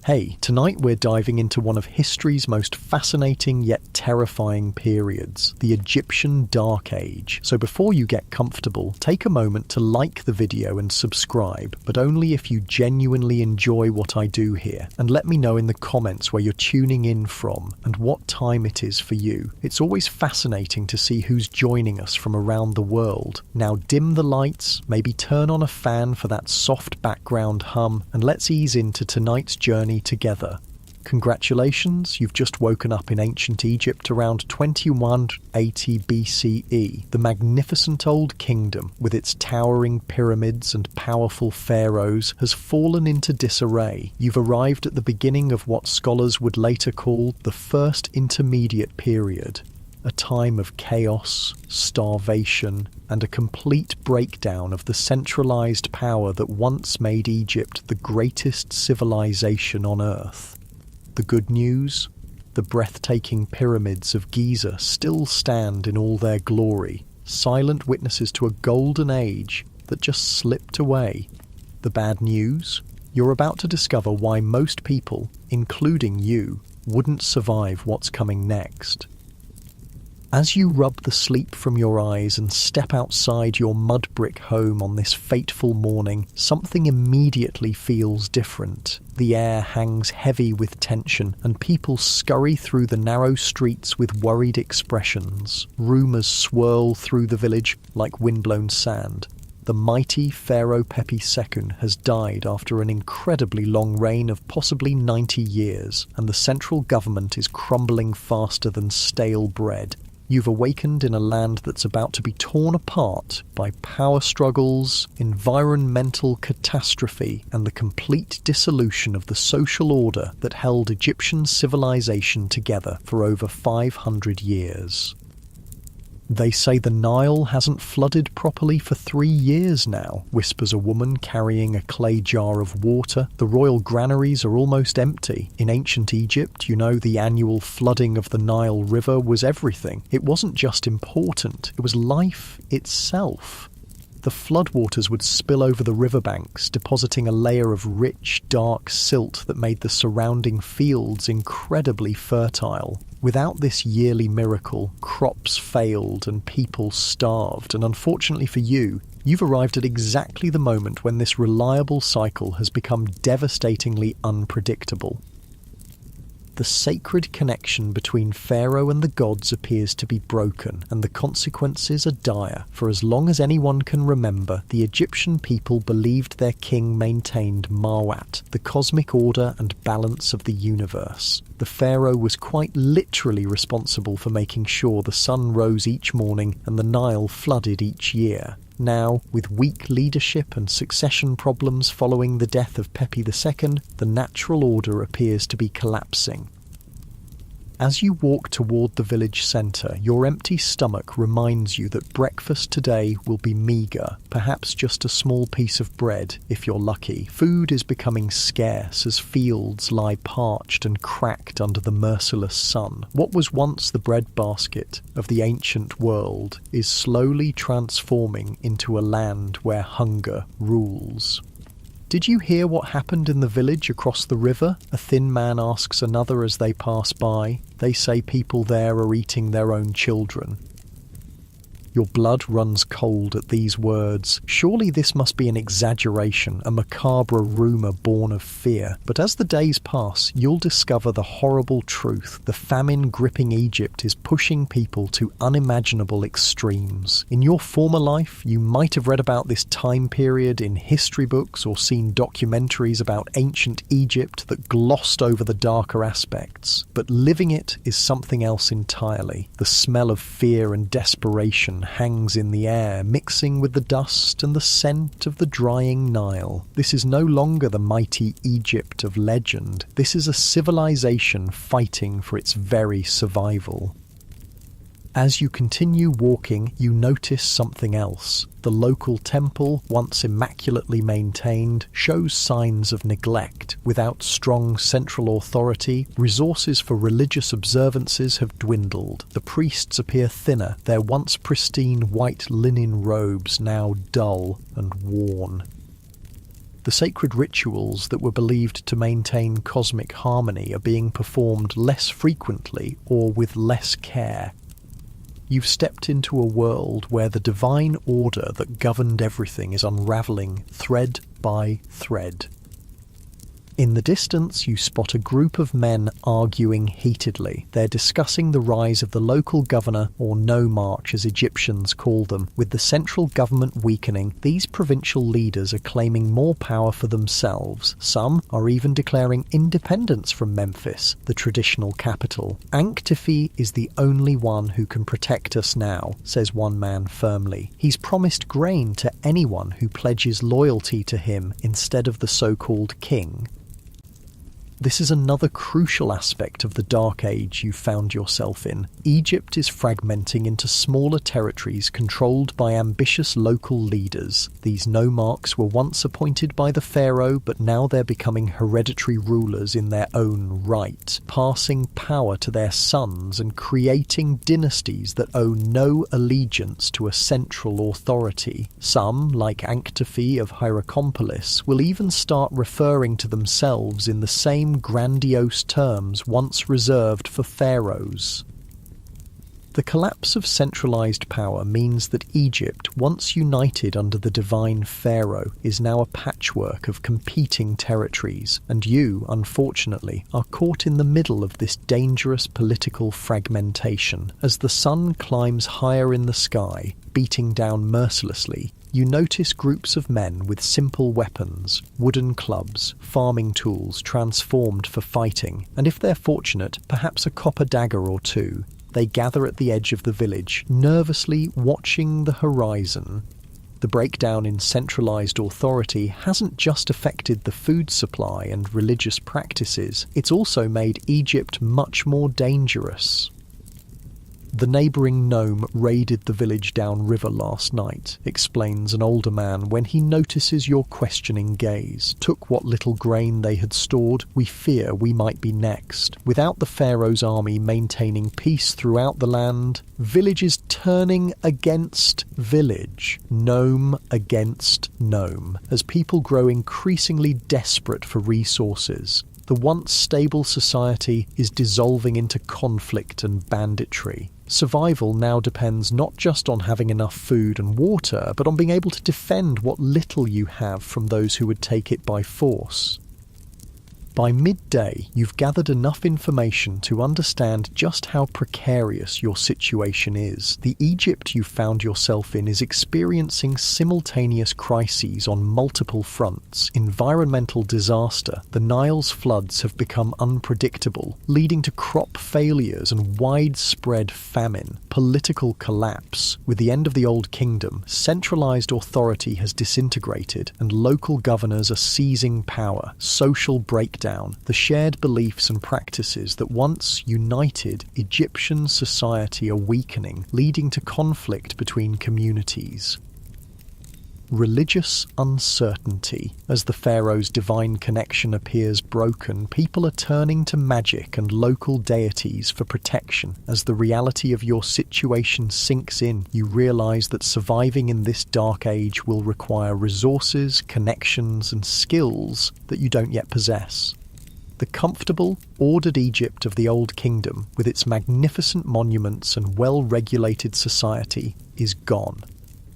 Hey, tonight we're diving into one of history's most fascinating yet terrifying periods, the Egyptian Dark Age. So before you get comfortable, take a moment to like the video and subscribe, but only if you genuinely enjoy what I do here. And let me know in the comments where you're tuning in from and what time it is for you. It's always fascinating to see who's joining us from around the world. Now dim the lights, maybe turn on a fan for that soft background hum, and let's ease into tonight's journey together. Congratulations, you've just woken up in ancient Egypt around 2180 BCE. The magnificent old kingdom, with its towering pyramids and powerful pharaohs, has fallen into disarray. You've arrived at the beginning of what scholars would later call the First Intermediate Period, a time of chaos, starvation, and a complete breakdown of the centralized power that once made Egypt the greatest civilization on Earth. The good news? The breathtaking pyramids of Giza still stand in all their glory, silent witnesses to a golden age that just slipped away. The bad news? You're about to discover why most people, including you, wouldn't survive what's coming next. As you rub the sleep from your eyes and step outside your mud brick home on this fateful morning, something immediately feels different. The air hangs heavy with tension, and people scurry through the narrow streets with worried expressions. Rumours swirl through the village like windblown sand. The mighty Pharaoh Pepi II has died after an incredibly long reign of possibly 90 years, and the central government is crumbling faster than stale bread. You've awakened in a land that's about to be torn apart by power struggles, environmental catastrophe, and the complete dissolution of the social order that held Egyptian civilization together for over 500 years. They say the Nile hasn't flooded properly for 3 years now, whispers a woman carrying a clay jar of water. The royal granaries are almost empty. In ancient Egypt, the annual flooding of the Nile River was everything. It wasn't just important, it was life itself. The floodwaters would spill over the riverbanks, depositing a layer of rich, dark silt that made the surrounding fields incredibly fertile. Without this yearly miracle, crops failed and people starved, and unfortunately for you, you've arrived at exactly the moment when this reliable cycle has become devastatingly unpredictable. The sacred connection between Pharaoh and the gods appears to be broken, and the consequences are dire. For as long as anyone can remember, the Egyptian people believed their king maintained Ma'at, the cosmic order and balance of the universe. The Pharaoh was quite literally responsible for making sure the sun rose each morning and the Nile flooded each year. Now, with weak leadership and succession problems following the death of Pepi II, the natural order appears to be collapsing. As you walk toward the village centre, your empty stomach reminds you that breakfast today will be meagre, perhaps just a small piece of bread, if you're lucky. Food is becoming scarce as fields lie parched and cracked under the merciless sun. What was once the breadbasket of the ancient world is slowly transforming into a land where hunger rules. Did you hear what happened in the village across the river? A thin man asks another as they pass by. They say people there are eating their own children. Your blood runs cold at these words. Surely this must be an exaggeration, a macabre rumour born of fear. But as the days pass, you'll discover the horrible truth. The famine gripping Egypt is pushing people to unimaginable extremes. In your former life, you might have read about this time period in history books or seen documentaries about ancient Egypt that glossed over the darker aspects. But living it is something else entirely. The smell of fear and desperation hangs in the air, mixing with the dust and the scent of the drying Nile. This is no longer the mighty Egypt of legend. This is a civilization fighting for its very survival. As you continue walking, you notice something else. The local temple, once immaculately maintained, shows signs of neglect. Without strong central authority, resources for religious observances have dwindled. The priests appear thinner, their once pristine white linen robes now dull and worn. The sacred rituals that were believed to maintain cosmic harmony are being performed less frequently or with less care. You've stepped into a world where the divine order that governed everything is unraveling thread by thread. In the distance, you spot a group of men arguing heatedly. They're discussing the rise of the local governor, or nomarch as Egyptians call them. With the central government weakening, these provincial leaders are claiming more power for themselves. Some are even declaring independence from Memphis, the traditional capital. Ankh-Tophi is the only one who can protect us now, says one man firmly. He's promised grain to anyone who pledges loyalty to him instead of the so-called king. This is another crucial aspect of the Dark Age you found yourself in. Egypt is fragmenting into smaller territories controlled by ambitious local leaders. These nomarchs were once appointed by the pharaoh, but now they're becoming hereditary rulers in their own right, passing power to their sons and creating dynasties that owe no allegiance to a central authority. Some, like Ankh-Tophi of Hierakonpolis, will even start referring to themselves in the same grandiose terms once reserved for pharaohs. The collapse of centralized power means that Egypt, once united under the divine pharaoh, is now a patchwork of competing territories, and you, unfortunately, are caught in the middle of this dangerous political fragmentation. As the sun climbs higher in the sky, beating down mercilessly, you notice groups of men with simple weapons, wooden clubs, farming tools transformed for fighting, and if they're fortunate, perhaps a copper dagger or two. They gather at the edge of the village, nervously watching the horizon. The breakdown in centralized authority hasn't just affected the food supply and religious practices, it's also made Egypt much more dangerous. The neighbouring nome raided the village downriver last night, explains an older man when he notices your questioning gaze. Took what little grain they had stored. We fear we might be next. Without the pharaoh's army maintaining peace throughout the land, village is turning against village, nome against nome, as people grow increasingly desperate for resources. The once stable society is dissolving into conflict and banditry. Survival now depends not just on having enough food and water, but on being able to defend what little you have from those who would take it by force. By midday, you've gathered enough information to understand just how precarious your situation is. The Egypt you found yourself in is experiencing simultaneous crises on multiple fronts. Environmental disaster. The Nile's floods have become unpredictable, leading to crop failures and widespread famine. Political collapse. With the end of the Old Kingdom, centralized authority has disintegrated and local governors are seizing power. Social breakdown. The shared beliefs and practices that once united Egyptian society are weakening, leading to conflict between communities. Religious uncertainty. As the pharaoh's divine connection appears broken, people are turning to magic and local deities for protection. As the reality of your situation sinks in, you realize that surviving in this dark age will require resources, connections, and skills that you don't yet possess. The comfortable, ordered Egypt of the Old Kingdom, with its magnificent monuments and well-regulated society, is gone.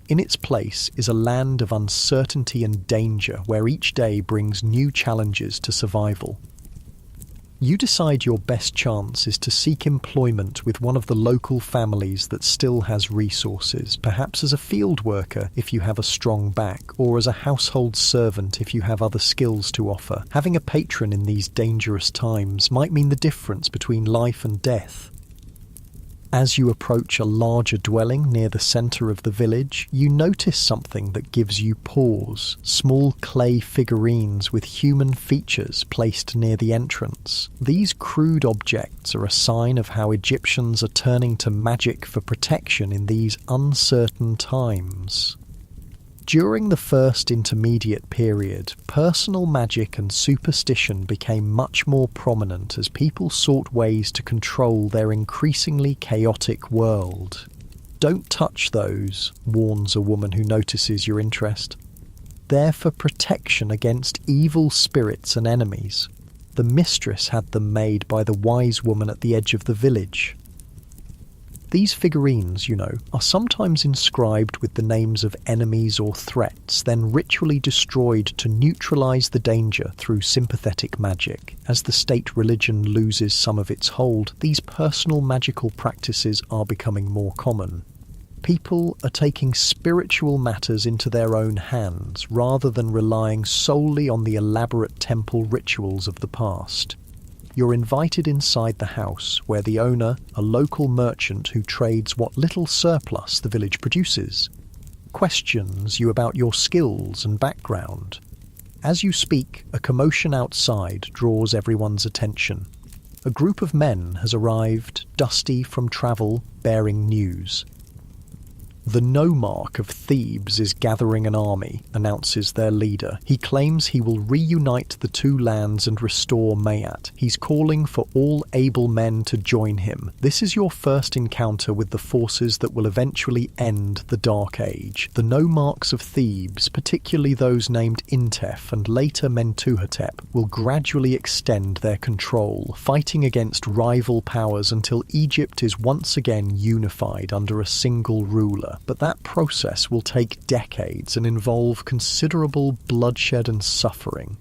In its place is a land of uncertainty and danger where each day brings new challenges to survival. You decide your best chance is to seek employment with one of the local families that still has resources, perhaps as a field worker if you have a strong back, or as a household servant if you have other skills to offer. Having a patron in these dangerous times might mean the difference between life and death. As you approach a larger dwelling near the centre of the village, you notice something that gives you pause. Small clay figurines with human features placed near the entrance. These crude objects are a sign of how Egyptians are turning to magic for protection in these uncertain times. During the First Intermediate Period, personal magic and superstition became much more prominent as people sought ways to control their increasingly chaotic world. "Don't touch those," warns a woman who notices your interest. there for protection against evil spirits and enemies. The mistress had them made by the wise woman at the edge of the village. These figurines, are sometimes inscribed with the names of enemies or threats, then ritually destroyed to neutralize the danger through sympathetic magic. As the state religion loses some of its hold, these personal magical practices are becoming more common. People are taking spiritual matters into their own hands rather than relying solely on the elaborate temple rituals of the past. You're invited inside the house where the owner, a local merchant who trades what little surplus the village produces, questions you about your skills and background. As you speak, a commotion outside draws everyone's attention. A group of men has arrived, dusty from travel, bearing news. The nomarch of Thebes is gathering an army, announces their leader. He claims he will reunite the two lands and restore Mayat. He's calling for all able men to join him. This is your first encounter with the forces that will eventually end the Dark Age. The nomarchs of Thebes, particularly those named Intef and later Mentuhotep, will gradually extend their control, fighting against rival powers until Egypt is once again unified under a single ruler. But that process will take decades and involve considerable bloodshed and suffering.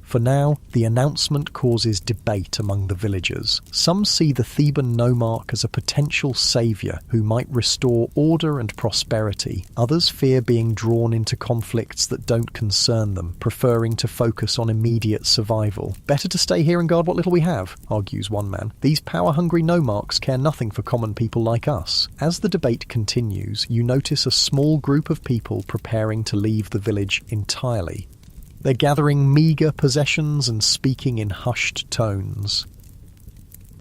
For now, the announcement causes debate among the villagers. Some see the Theban nomarch as a potential saviour who might restore order and prosperity. Others fear being drawn into conflicts that don't concern them, preferring to focus on immediate survival. Better to stay here and guard what little we have, argues one man. These power-hungry nomarchs care nothing for common people like us. As the debate continues, you notice a small group of people preparing to leave the village entirely. They're gathering meagre possessions and speaking in hushed tones.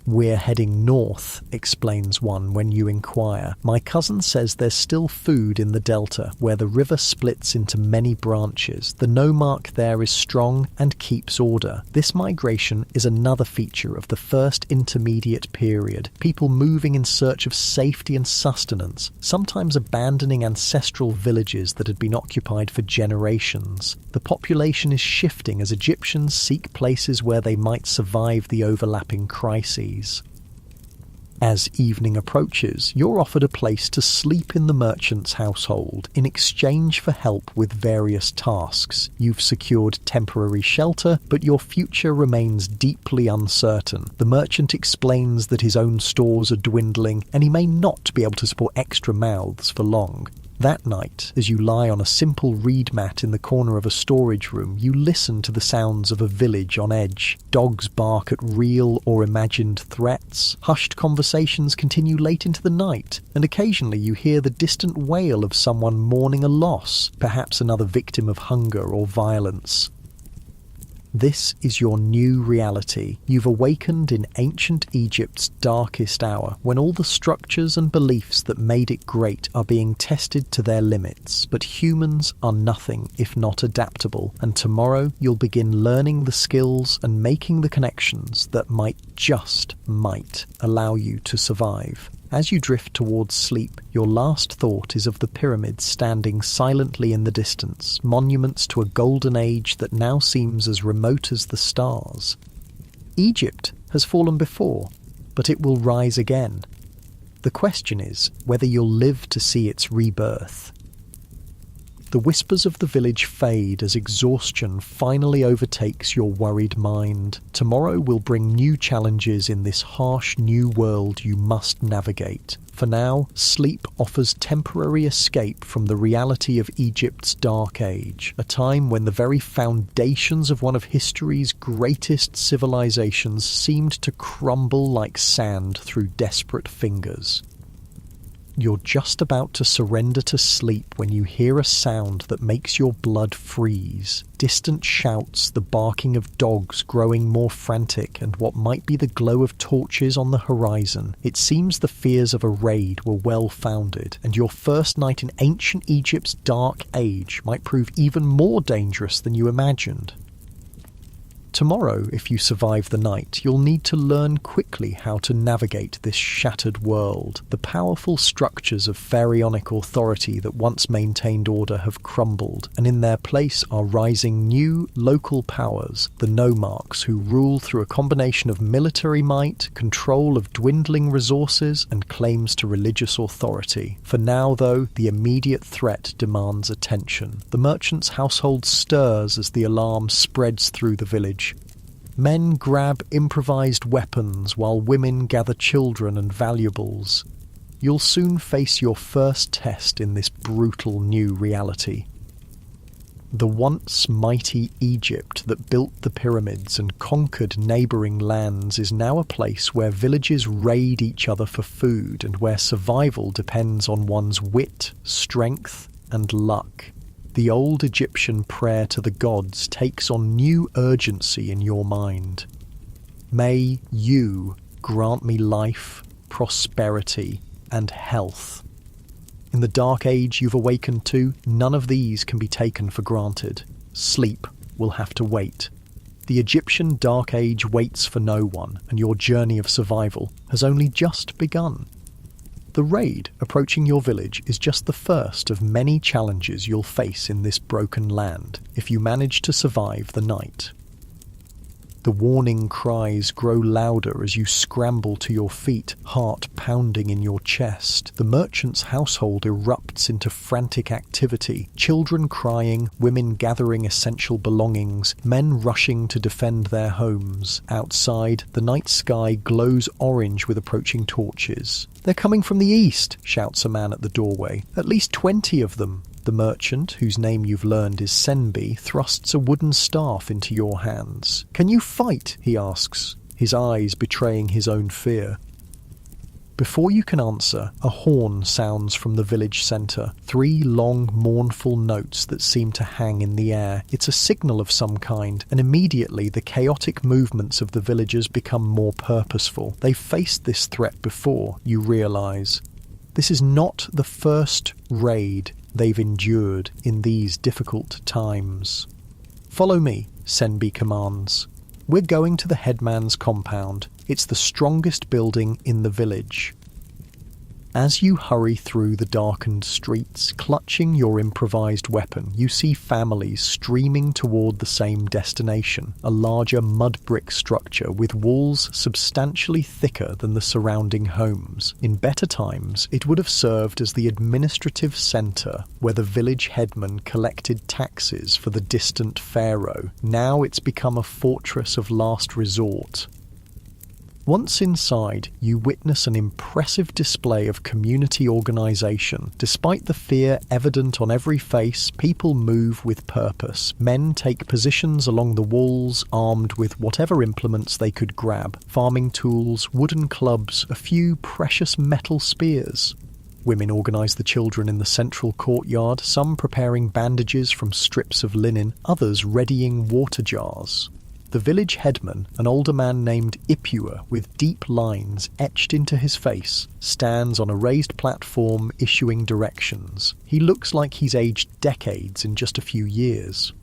"We're heading north," explains one when you inquire. "My cousin says there's still food in the delta, where the river splits into many branches. The nomarch there is strong and keeps order." This migration is another feature of the first intermediate period. People moving in search of safety and sustenance, sometimes abandoning ancestral villages that had been occupied for generations. The population is shifting as Egyptians seek places where they might survive the overlapping crises. As evening approaches, you're offered a place to sleep in the merchant's household in exchange for help with various tasks. You've secured temporary shelter, but your future remains deeply uncertain. The merchant explains that his own stores are dwindling, and he may not be able to support extra mouths for long. That night, as you lie on a simple reed mat in the corner of a storage room, you listen to the sounds of a village on edge. Dogs bark at real or imagined threats. Hushed conversations continue late into the night, and occasionally you hear the distant wail of someone mourning a loss, perhaps another victim of hunger or violence. This is your new reality. You've awakened in ancient Egypt's darkest hour, when all the structures and beliefs that made it great are being tested to their limits. But humans are nothing if not adaptable, and tomorrow you'll begin learning the skills and making the connections that might allow you to survive. As you drift towards sleep, your last thought is of the pyramids standing silently in the distance, monuments to a golden age that now seems as remote as the stars. Egypt has fallen before, but it will rise again. The question is whether you'll live to see its rebirth. The whispers of the village fade as exhaustion finally overtakes your worried mind. Tomorrow will bring new challenges in this harsh new world you must navigate. For now, sleep offers temporary escape from the reality of Egypt's Dark Age, a time when the very foundations of one of history's greatest civilizations seemed to crumble like sand through desperate fingers. You're just about to surrender to sleep when you hear a sound that makes your blood freeze. Distant shouts, the barking of dogs growing more frantic, and what might be the glow of torches on the horizon. It seems the fears of a raid were well founded, and your first night in ancient Egypt's Dark Age might prove even more dangerous than you imagined. Tomorrow, if you survive the night, you'll need to learn quickly how to navigate this shattered world. The powerful structures of pharaonic authority that once maintained order have crumbled, and in their place are rising new local powers, the nomarchs, who rule through a combination of military might, control of dwindling resources, and claims to religious authority. For now, though, the immediate threat demands attention. The merchant's household stirs as the alarm spreads through the village. Men grab improvised weapons while women gather children and valuables. You'll soon face your first test in this brutal new reality. The once mighty Egypt that built the pyramids and conquered neighbouring lands is now a place where villages raid each other for food and where survival depends on one's wit, strength, and luck. The old Egyptian prayer to the gods takes on new urgency in your mind. May you grant me life, prosperity, and health. In the dark age you've awakened to, none of these can be taken for granted. Sleep will have to wait. The Egyptian Dark Age waits for no one, and your journey of survival has only just begun. The raid approaching your village is just the first of many challenges you'll face in this broken land if you manage to survive the night. The warning cries grow louder as you scramble to your feet, heart pounding in your chest. The merchant's household erupts into frantic activity, children crying, women gathering essential belongings, men rushing to defend their homes. Outside, the night sky glows orange with approaching torches. "They're coming from the east," shouts a man at the doorway. "At least 20 of them." The merchant, whose name you've learned is Senbi, thrusts a wooden staff into your hands. "Can you fight?" he asks, his eyes betraying his own fear. Before you can answer, a horn sounds from the village centre, 3 long, mournful notes that seem to hang in the air. It's a signal of some kind, and immediately the chaotic movements of the villagers become more purposeful. They've faced this threat before, you realise. This is not the first raid they've endured in these difficult times. "Follow me," Senbi commands. "We're going to the headman's compound. It's the strongest building in the village." As you hurry through the darkened streets, clutching your improvised weapon, you see families streaming toward the same destination, a larger mud brick structure with walls substantially thicker than the surrounding homes. In better times, it would have served as the administrative centre where the village headman collected taxes for the distant pharaoh. Now it's become a fortress of last resort. Once inside, you witness an impressive display of community organisation. Despite the fear evident on every face, people move with purpose. Men take positions along the walls, armed with whatever implements they could grab. Farming tools, wooden clubs, a few precious metal spears. Women organise the children in the central courtyard, some preparing bandages from strips of linen, others readying water jars. The village headman, an older man named Ipua with deep lines etched into his face, stands on a raised platform issuing directions. He looks like he's aged decades in just a few years.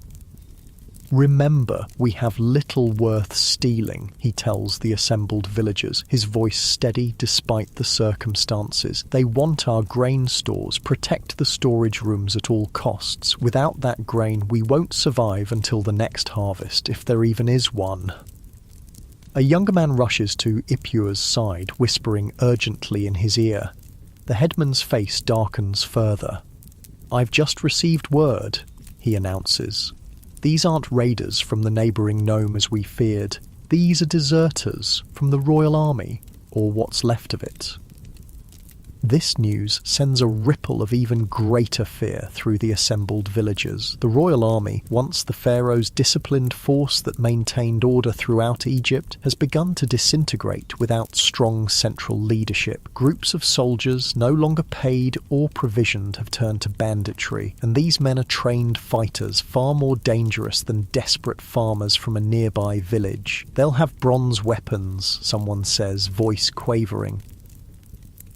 "Remember, we have little worth stealing," he tells the assembled villagers, his voice steady despite the circumstances. "They want our grain stores. Protect the storage rooms at all costs. Without that grain, we won't survive until the next harvest, if there even is one." A younger man rushes to Ipua's side, whispering urgently in his ear. The headman's face darkens further. "I've just received word," he announces. "These aren't raiders from the neighbouring nome as we feared. These are deserters from the royal army, or what's left of it." This news sends a ripple of even greater fear through the assembled villagers. The royal army, once the pharaoh's disciplined force that maintained order throughout Egypt, has begun to disintegrate without strong central leadership. Groups of soldiers, no longer paid or provisioned, have turned to banditry, and these men are trained fighters, far more dangerous than desperate farmers from a nearby village. "They'll have bronze weapons," someone says, voice quavering.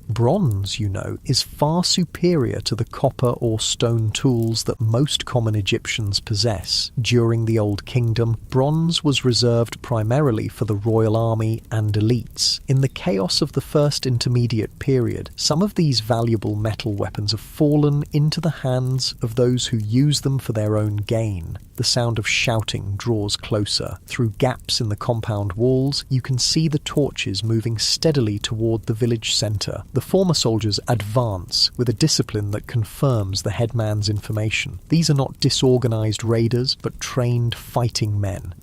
Bronze, you know, is far superior to the copper or stone tools that most common Egyptians possess. During the Old Kingdom, bronze was reserved primarily for the royal army and elites. In the chaos of the First Intermediate period, some of these valuable metal weapons have fallen into the hands of those who use them for their own gain. The sound of shouting draws closer. Through gaps in the compound walls, you can see the torches moving steadily toward the village centre. The former soldiers advance with a discipline that confirms the headman's information. These are not disorganised raiders, but trained fighting men.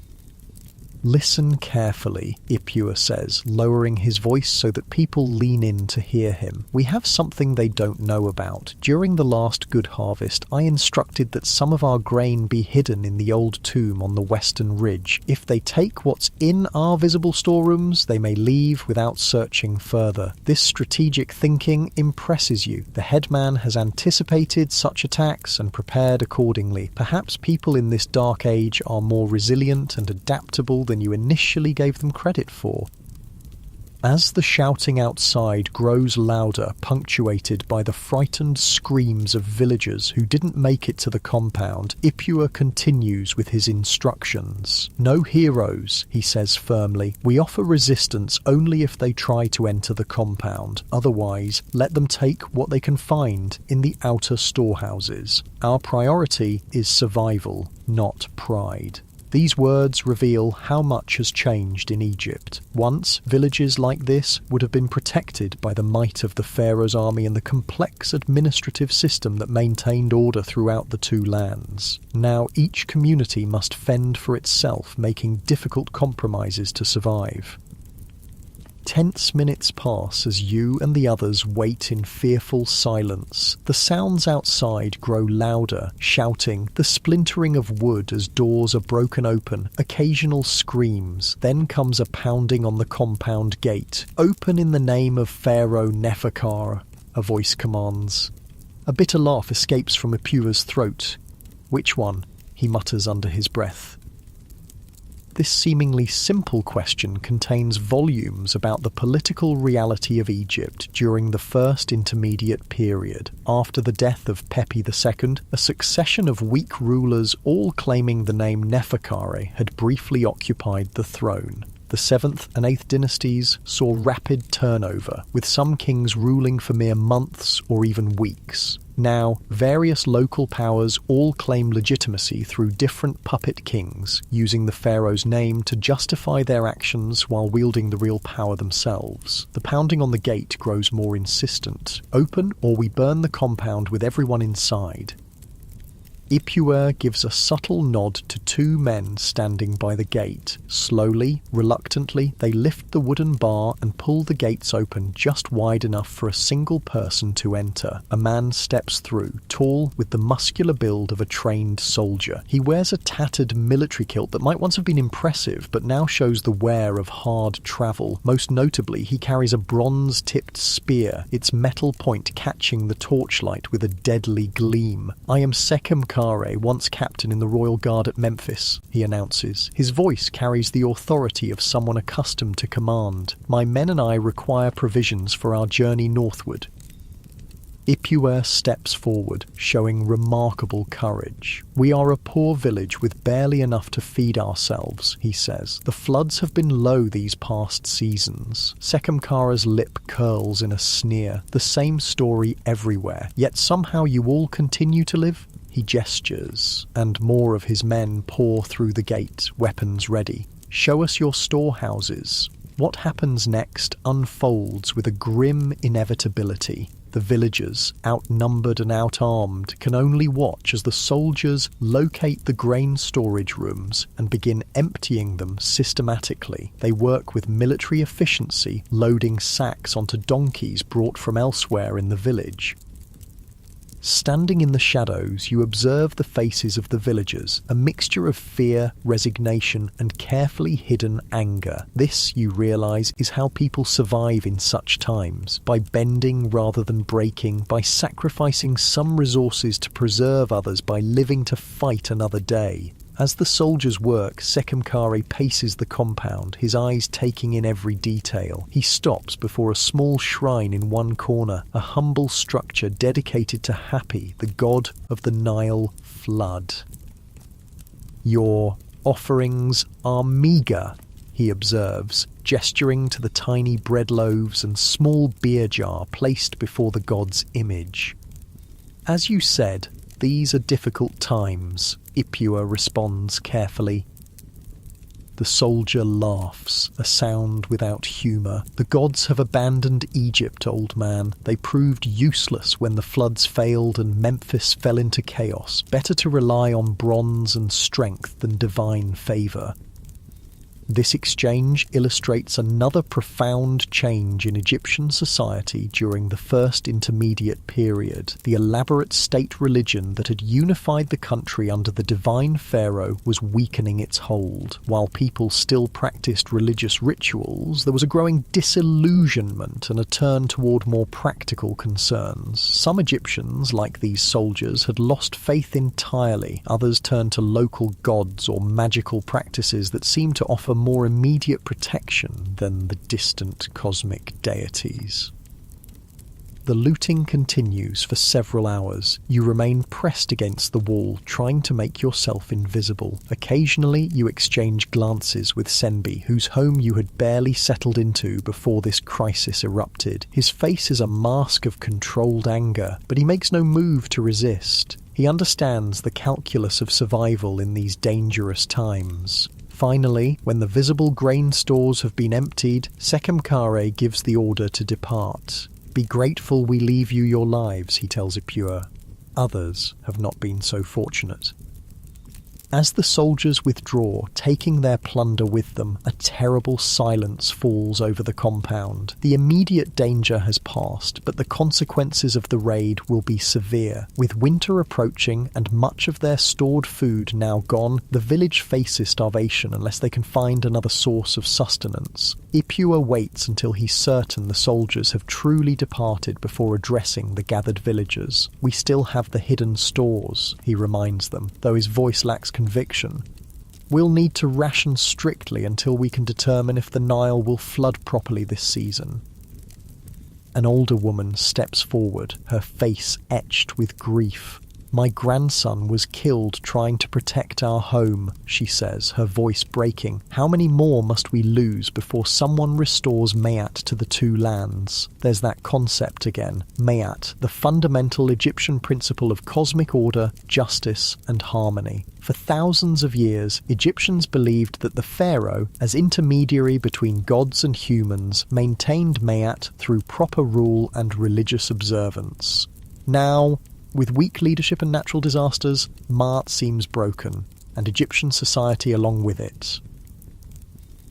"Listen carefully," Ipuwer says, lowering his voice so that people lean in to hear him. "We have something they don't know about. During the last good harvest, I instructed that some of our grain be hidden in the old tomb on the western ridge. If they take what's in our visible storerooms, they may leave without searching further. This strategic thinking impresses you. The headman has anticipated such attacks and prepared accordingly. Perhaps people in this dark age are more resilient and adaptable than you initially gave them credit for." As the shouting outside grows louder, punctuated by the frightened screams of villagers who didn't make it to the compound, Ipuwer continues with his instructions. "No heroes," he says firmly. "We offer resistance only if they try to enter the compound. Otherwise, let them take what they can find in the outer storehouses. Our priority is survival, not pride." These words reveal how much has changed in Egypt. Once, villages like this would have been protected by the might of the pharaoh's army and the complex administrative system that maintained order throughout the two lands. Now each community must fend for itself, making difficult compromises to survive. Tense minutes pass as you and the others wait in fearful silence. The sounds outside grow louder, shouting, the splintering of wood as doors are broken open, occasional screams. Then comes a pounding on the compound gate. "Open in the name of Pharaoh Neferkar," a voice commands. A bitter laugh escapes from Ipuwer's throat. "Which one?" he mutters under his breath. This seemingly simple question contains volumes about the political reality of Egypt during the First Intermediate period. After the death of Pepi II, a succession of weak rulers, all claiming the name Neferkare, had briefly occupied the throne. The 7th and 8th dynasties saw rapid turnover, with some kings ruling for mere months or even weeks. Now, various local powers all claim legitimacy through different puppet kings, using the pharaoh's name to justify their actions while wielding the real power themselves. The pounding on the gate grows more insistent. "Open, or we burn the compound with everyone inside." Ipuwer gives a subtle nod to two men standing by the gate. Slowly, reluctantly, they lift the wooden bar and pull the gates open just wide enough for a single person to enter. A man steps through, tall, with the muscular build of a trained soldier. He wears a tattered military kilt that might once have been impressive, but now shows the wear of hard travel. Most notably, he carries a bronze-tipped spear, its metal point catching the torchlight with a deadly gleam. "I am Sekhem Kare, once captain in the Royal Guard at Memphis," he announces. His voice carries the authority of someone accustomed to command. "My men and I require provisions for our journey northward." Ipuwer steps forward, showing remarkable courage. "We are a poor village with barely enough to feed ourselves," he says. "The floods have been low these past seasons." Sekhem Kare's lip curls in a sneer. "The same story everywhere. Yet somehow you all continue to live?" He gestures, and more of his men pour through the gate, weapons ready. "Show us your storehouses." What happens next unfolds with a grim inevitability. The villagers, outnumbered and outarmed, can only watch as the soldiers locate the grain storage rooms and begin emptying them systematically. They work with military efficiency, loading sacks onto donkeys brought from elsewhere in the village. Standing in the shadows, you observe the faces of the villagers, a mixture of fear, resignation, and carefully hidden anger. This, you realize, is how people survive in such times, by bending rather than breaking, by sacrificing some resources to preserve others, by living to fight another day. As the soldiers work, Sekhemkare paces the compound, his eyes taking in every detail. He stops before a small shrine in one corner, a humble structure dedicated to Hapi, the god of the Nile flood. "Your offerings are meagre," he observes, gesturing to the tiny bread loaves and small beer jar placed before the god's image. "As you said, these are difficult times," Ipua responds carefully. The soldier laughs, a sound without humour. "The gods have abandoned Egypt, old man. They proved useless when the floods failed and Memphis fell into chaos. Better to rely on bronze and strength than divine favour." This exchange illustrates another profound change in Egyptian society during the First Intermediate Period. The elaborate state religion that had unified the country under the divine pharaoh was weakening its hold. While people still practiced religious rituals, there was a growing disillusionment and a turn toward more practical concerns. Some Egyptians, like these soldiers, had lost faith entirely. Others turned to local gods or magical practices that seemed to offer more immediate protection than the distant cosmic deities. The looting continues for several hours. You remain pressed against the wall, trying to make yourself invisible. Occasionally, you exchange glances with Senbi, whose home you had barely settled into before this crisis erupted. His face is a mask of controlled anger, but he makes no move to resist. He understands the calculus of survival in these dangerous times. Finally, when the visible grain stores have been emptied, Sekhemkare gives the order to depart. "Be grateful we leave you your lives," he tells Ipua. "Others have not been so fortunate." As the soldiers withdraw, taking their plunder with them, a terrible silence falls over the compound. The immediate danger has passed, but the consequences of the raid will be severe. With winter approaching and much of their stored food now gone, the village faces starvation unless they can find another source of sustenance. Ipua waits until he's certain the soldiers have truly departed before addressing the gathered villagers. "We still have the hidden stores," he reminds them, though his voice lacks conviction. "We'll need to ration strictly until we can determine if the Nile will flood properly this season." An older woman steps forward, her face etched with grief. "My grandson was killed trying to protect our home," she says, her voice breaking. "How many more must we lose before someone restores Mayat to the two lands?" There's that concept again. Mayat, the fundamental Egyptian principle of cosmic order, justice, and harmony. For thousands of years, Egyptians believed that the pharaoh, as intermediary between gods and humans, maintained Mayat through proper rule and religious observance. Now, with weak leadership and natural disasters, Maat seems broken, and Egyptian society along with it.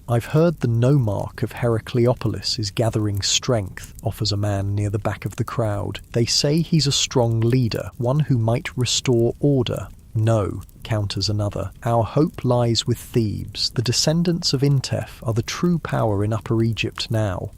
"I've heard the nomarch of Heracleopolis is gathering strength," offers a man near the back of the crowd. "They say he's a strong leader, one who might restore order." "No," counters another. "Our hope lies with Thebes. The descendants of Intef are the true power in Upper Egypt now."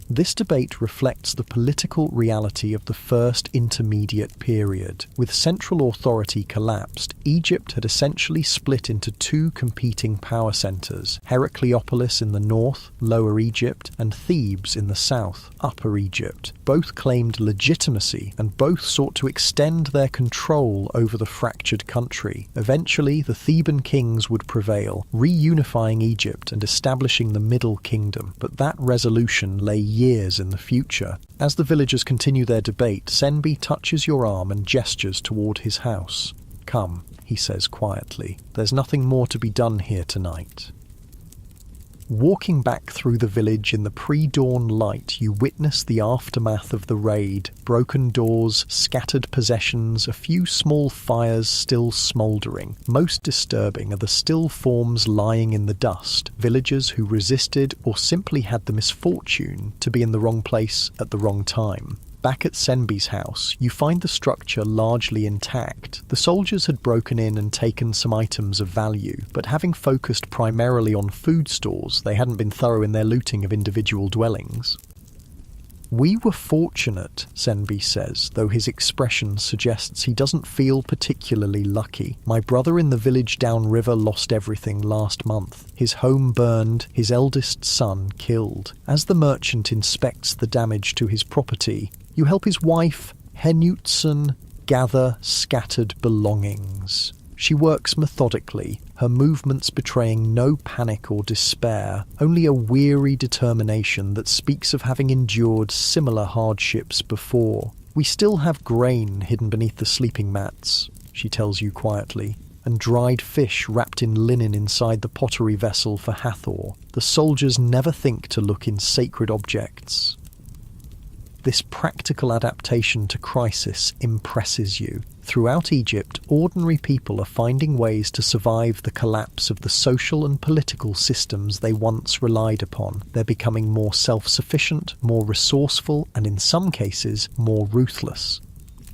This debate reflects the political reality of the First Intermediate Period. With central authority collapsed, Egypt had essentially split into two competing power centres: Heracleopolis in the north, Lower Egypt, and Thebes in the south, Upper Egypt. Both claimed legitimacy, and both sought to extend their control over the fractured country. Eventually, the Theban kings would prevail, reunifying Egypt and establishing the Middle Kingdom, but that resolution lay years in the future. As the villagers continue their debate, Senbi touches your arm and gestures toward his house. "Come," he says quietly. "There's nothing more to be done here tonight." Walking back through the village in the pre-dawn light, you witness the aftermath of the raid. Broken doors, scattered possessions, a few small fires still smouldering. Most disturbing are the still forms lying in the dust, villagers who resisted or simply had the misfortune to be in the wrong place at the wrong time. Back at Senbi's house, you find the structure largely intact. The soldiers had broken in and taken some items of value, but having focused primarily on food stores, they hadn't been thorough in their looting of individual dwellings. "We were fortunate," Senbi says, though his expression suggests he doesn't feel particularly lucky. "My brother in the village downriver lost everything last month. His home burned, his eldest son killed. As the merchant inspects the damage to his property, you help his wife, Henutson, gather scattered belongings. She works methodically, her movements betraying no panic or despair, only a weary determination that speaks of having endured similar hardships before. We still have grain hidden beneath the sleeping mats," she tells you quietly, "and dried fish wrapped in linen inside the pottery vessel for Hathor. The soldiers never think to look in sacred objects." This practical adaptation to crisis impresses you. Throughout Egypt, ordinary people are finding ways to survive the collapse of the social and political systems they once relied upon. They're becoming more self-sufficient, more resourceful, and in some cases, more ruthless.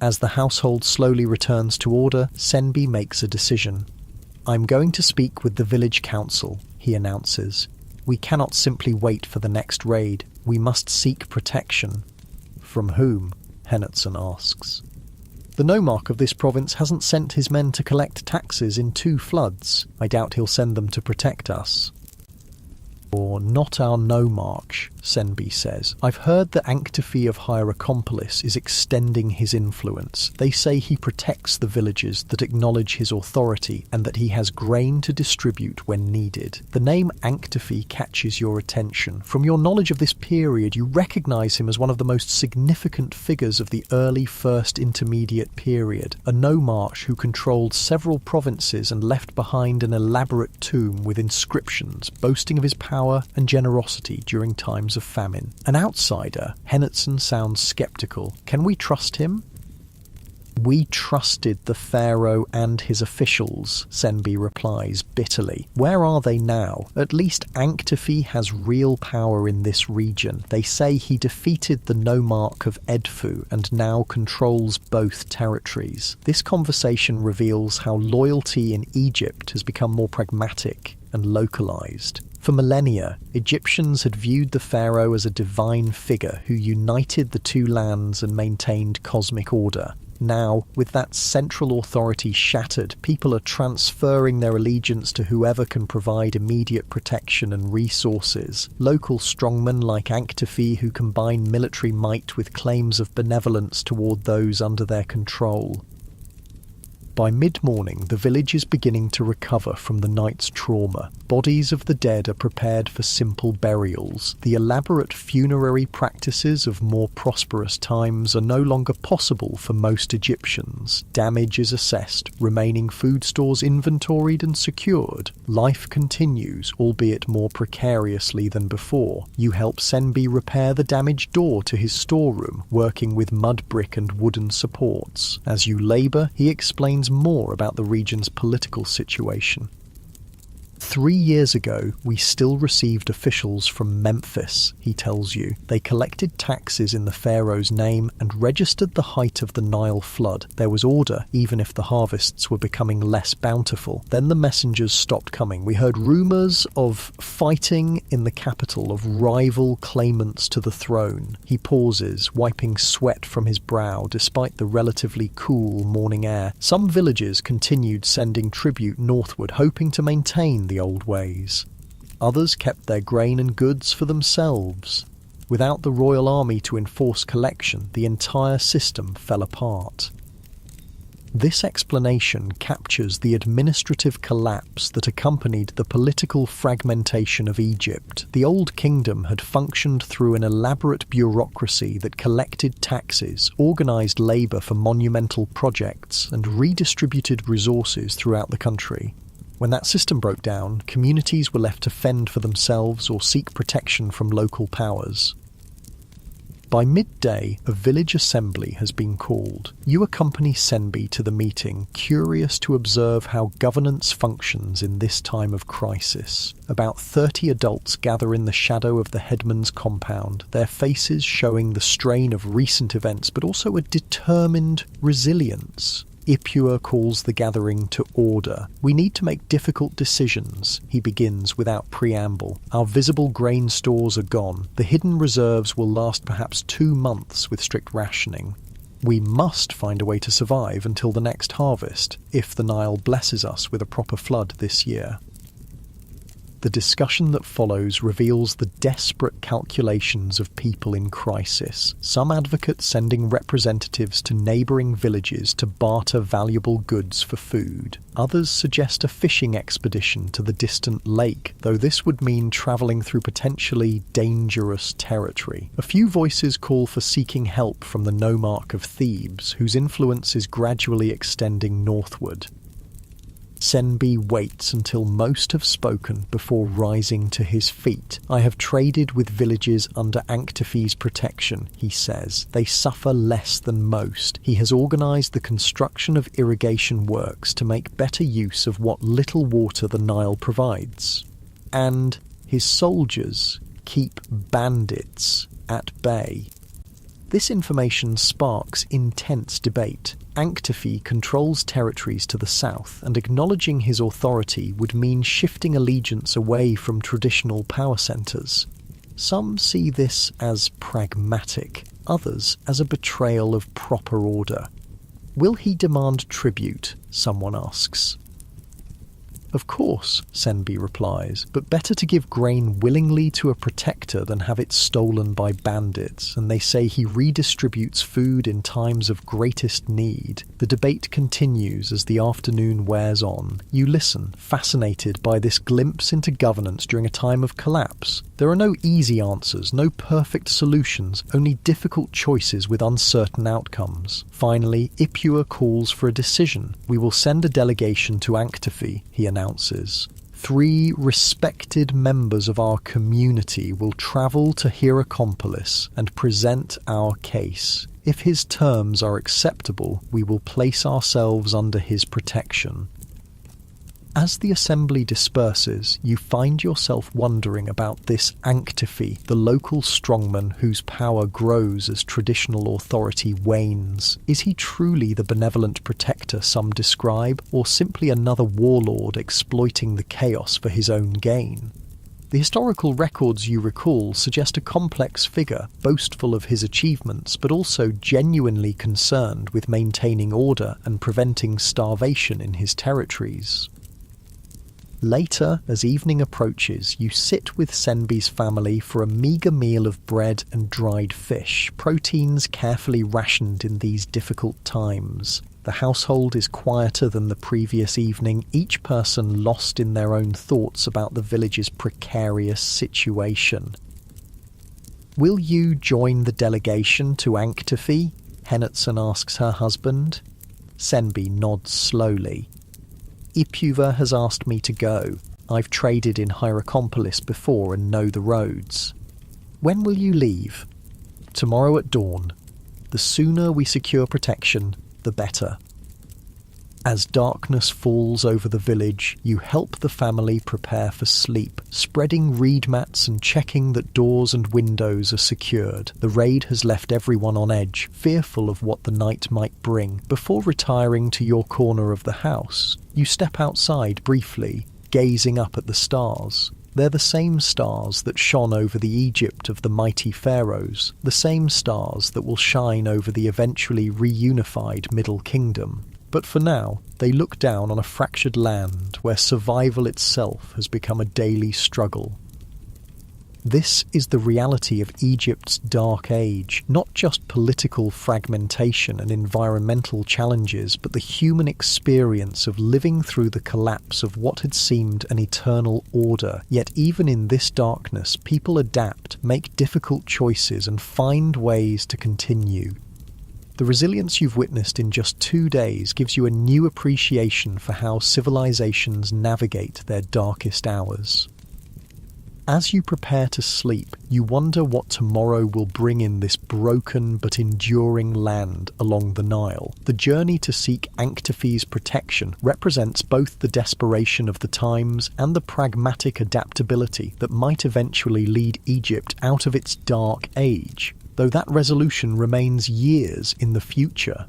As the household slowly returns to order, Senbi makes a decision. "I'm going to speak with the village council," he announces. "We cannot simply wait for the next raid. We must seek protection." "From whom?" Henutson asks. "The nomarch of this province hasn't sent his men to collect taxes in 2 floods. I doubt he'll send them to protect us." "Or not our nomarch," Senbi says. "I've heard that Anktifi of Hierakonpolis is extending his influence. They say he protects the villages that acknowledge his authority and that he has grain to distribute when needed. The name Anktifi catches your attention. From your knowledge of this period, you recognize him as one of the most significant figures of the early First Intermediate period, a nomarch who controlled several provinces and left behind an elaborate tomb with inscriptions boasting of his power and generosity during times of famine. An outsider, Henutson sounds skeptical. Can we trust him?" "We trusted the pharaoh and his officials," Senbi replies bitterly. "Where are they now? At least Anktifi has real power in this region. They say he defeated the nomarch of Edfu and now controls both territories." This conversation reveals how loyalty in Egypt has become more pragmatic and localized. For millennia, Egyptians had viewed the pharaoh as a divine figure who united the 2 lands and maintained cosmic order. Now, with that central authority shattered, people are transferring their allegiance to whoever can provide immediate protection and resources. Local strongmen like Anktifi who combine military might with claims of benevolence toward those under their control. By mid-morning, the village is beginning to recover from the night's trauma. Bodies of the dead are prepared for simple burials. The elaborate funerary practices of more prosperous times are no longer possible for most Egyptians. Damage is assessed, remaining food stores inventoried and secured. Life continues, albeit more precariously than before. You help Senbi repair the damaged door to his storeroom, working with mud brick and wooden supports. As you labour, he explains more about the region's political situation. 3 years ago, we still received officials from Memphis, he tells you. They collected taxes in the pharaoh's name and registered the height of the Nile flood. There was order, even if the harvests were becoming less bountiful. Then the messengers stopped coming. We heard rumours of fighting in the capital, of rival claimants to the throne. He pauses, wiping sweat from his brow despite the relatively cool morning air. Some villages continued sending tribute northward, hoping to maintain the old ways. Others kept their grain and goods for themselves. Without the royal army to enforce collection, the entire system fell apart. This explanation captures the administrative collapse that accompanied the political fragmentation of Egypt. The Old Kingdom had functioned through an elaborate bureaucracy that collected taxes, organized labor for monumental projects, and redistributed resources throughout the country. When that system broke down, communities were left to fend for themselves or seek protection from local powers. By midday, a village assembly has been called. You accompany Senbi to the meeting, curious to observe how governance functions in this time of crisis. About 30 adults gather in the shadow of the headman's compound, their faces showing the strain of recent events, but also a determined resilience. Ipuwer calls the gathering to order. We need to make difficult decisions, he begins without preamble. Our visible grain stores are gone. The hidden reserves will last perhaps 2 months with strict rationing. We must find a way to survive until the next harvest, if the Nile blesses us with a proper flood this year. The discussion that follows reveals the desperate calculations of people in crisis. Some advocate sending representatives to neighbouring villages to barter valuable goods for food. Others suggest a fishing expedition to the distant lake, though this would mean travelling through potentially dangerous territory. A few voices call for seeking help from the nomarch of Thebes, whose influence is gradually extending northward. Senbi waits until most have spoken before rising to his feet. I have traded with villages under Anktefe's protection, he says. They suffer less than most. He has organised the construction of irrigation works to make better use of what little water the Nile provides. And his soldiers keep bandits at bay. This information sparks intense debate. Anktefe controls territories to the south, and acknowledging his authority would mean shifting allegiance away from traditional power centres. Some see this as pragmatic, others as a betrayal of proper order. Will he demand tribute? Someone asks. Of course, Senbi replies, but better to give grain willingly to a protector than have it stolen by bandits, and they say he redistributes food in times of greatest need. The debate continues as the afternoon wears on. You listen, fascinated by this glimpse into governance during a time of collapse. There are no easy answers, no perfect solutions, only difficult choices with uncertain outcomes. Finally, Ipuwer calls for a decision. We will send a delegation to Anktefe, he announces. 3 respected members of our community will travel to Hierakonpolis and present our case. If his terms are acceptable, we will place ourselves under his protection. As the assembly disperses, you find yourself wondering about this Anktefe, the local strongman whose power grows as traditional authority wanes. Is he truly the benevolent protector some describe, or simply another warlord exploiting the chaos for his own gain? The historical records you recall suggest a complex figure, boastful of his achievements, but also genuinely concerned with maintaining order and preventing starvation in his territories. Later, as evening approaches, you sit with Senbi's family for a meagre meal of bread and dried fish, proteins carefully rationed in these difficult times. The household is quieter than the previous evening, each person lost in their own thoughts about the village's precarious situation. Will you join the delegation to Anktefe? Hennetzen asks her husband. Senbi nods slowly. Ipuwer has asked me to go. I've traded in Hierakonpolis before and know the roads. When will you leave? Tomorrow at dawn. The sooner we secure protection, the better. As darkness falls over the village, you help the family prepare for sleep, spreading reed mats and checking that doors and windows are secured. The raid has left everyone on edge, fearful of what the night might bring. Before retiring to your corner of the house, you step outside briefly, gazing up at the stars. They're the same stars that shone over the Egypt of the mighty pharaohs, the same stars that will shine over the eventually reunified Middle Kingdom. But for now, they look down on a fractured land where survival itself has become a daily struggle. This is the reality of Egypt's Dark Age, not just political fragmentation and environmental challenges, but the human experience of living through the collapse of what had seemed an eternal order. Yet even in this darkness, people adapt, make difficult choices, and find ways to continue. The resilience you've witnessed in just 2 days gives you a new appreciation for how civilizations navigate their darkest hours. As you prepare to sleep, you wonder what tomorrow will bring in this broken but enduring land along the Nile. The journey to seek Anktefe's protection represents both the desperation of the times and the pragmatic adaptability that might eventually lead Egypt out of its dark age, though that resolution remains years in the future.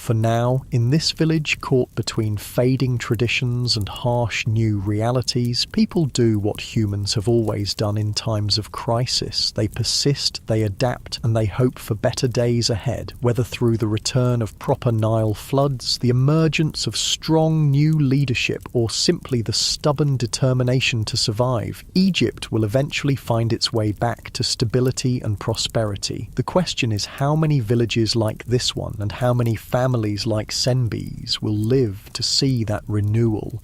For now, in this village caught between fading traditions and harsh new realities, people do what humans have always done in times of crisis. They persist, they adapt, and they hope for better days ahead, whether through the return of proper Nile floods, the emergence of strong new leadership, or simply the stubborn determination to survive. Egypt will eventually find its way back to stability and prosperity. The question is how many villages like this one and how many families like Senbi's will live to see that renewal.